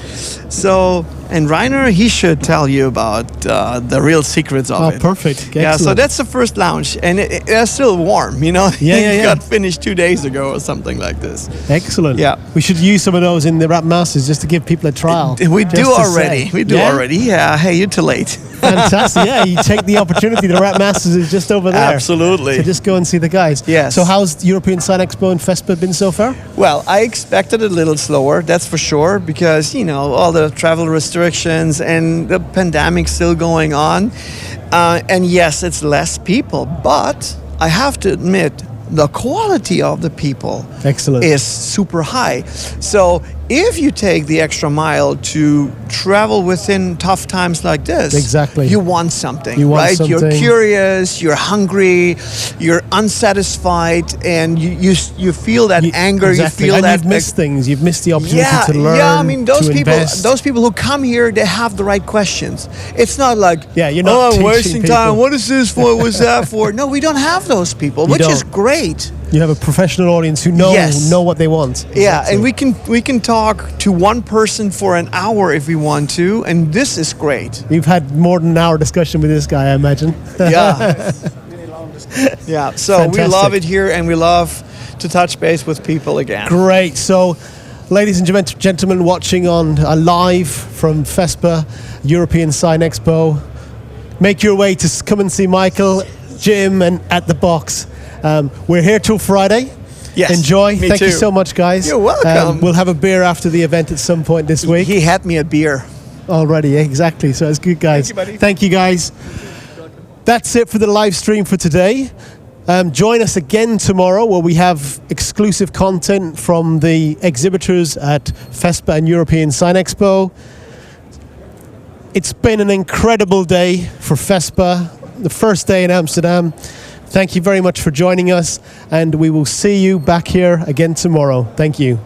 Speaker 16: So, and Rainer, he should tell you about the real secrets of it.
Speaker 4: Perfect.
Speaker 16: Yeah, so
Speaker 4: Excellent.
Speaker 16: that's the first launch, and it's still warm, you know?
Speaker 4: Yeah.
Speaker 16: It got finished 2 days ago or something like this.
Speaker 4: Excellent.
Speaker 16: Yeah.
Speaker 4: We should use some of those in the Wrap Masters just to give people a trial.
Speaker 16: We
Speaker 4: Just
Speaker 16: do
Speaker 4: to
Speaker 16: already.
Speaker 4: say.
Speaker 16: We do already. Yeah. Hey, you're too late.
Speaker 4: Fantastic. Yeah, you take the opportunity. The Wrap Masters is just over there.
Speaker 16: Absolutely.
Speaker 4: So just go and see the guys.
Speaker 16: Yes.
Speaker 4: So how's the European Sign Expo and FESPA been so far?
Speaker 16: Well, I expected a little slower, that's for sure, because, you know, all the travel restrictions and the pandemic still going on. And yes, it's less people, but I have to admit, the quality of the people is super high. So if you take the extra mile to travel within tough times like this,
Speaker 4: exactly,
Speaker 16: you want something,
Speaker 4: you want
Speaker 16: right?
Speaker 4: something.
Speaker 16: You're curious, you're hungry, you're unsatisfied, and you feel that anger.
Speaker 4: Exactly.
Speaker 16: You feel
Speaker 4: and
Speaker 16: that
Speaker 4: you've missed things. You've missed the opportunity
Speaker 16: yeah,
Speaker 4: to learn.
Speaker 16: yeah. I mean, those
Speaker 4: to
Speaker 16: people,
Speaker 4: invest.
Speaker 16: those people who come here, they have the right questions. It's not like,
Speaker 4: you're not
Speaker 16: oh, I'm
Speaker 4: teaching
Speaker 16: wasting
Speaker 4: people.
Speaker 16: time. What is this for? What's that for? No, we don't have those people,
Speaker 4: You
Speaker 16: which is
Speaker 4: don't.
Speaker 16: great.
Speaker 4: You have a professional audience who know what they want.
Speaker 16: Yeah, and we can talk to one person for an hour if we want to, and this is great.
Speaker 4: You've had more than an hour discussion with this guy, I imagine.
Speaker 16: Yeah. Yeah, so we
Speaker 4: Fantastic.
Speaker 16: love it here, and we love to touch base with people again.
Speaker 4: Great. So, ladies and gentlemen, watching on live from FESPA, European Sign Expo, make your way to come and see Michael, Jim, and at the box. We're here till Friday.
Speaker 16: Yes.
Speaker 4: Enjoy.
Speaker 16: Me
Speaker 4: Thank you
Speaker 16: too.
Speaker 4: so much, guys.
Speaker 16: You're welcome.
Speaker 4: We'll have a beer after the event at some point this week.
Speaker 16: He had me a beer.
Speaker 4: Already, yeah, exactly. So it's good, guys.
Speaker 16: Thank you, buddy.
Speaker 4: Thank you, guys. That's it for the live stream for today. Join us again tomorrow where we have exclusive content from the exhibitors at FESPA and European Sign Expo. It's been an incredible day for FESPA, the first day in Amsterdam. Thank you very much for joining us, and we will see you back here again tomorrow. Thank you.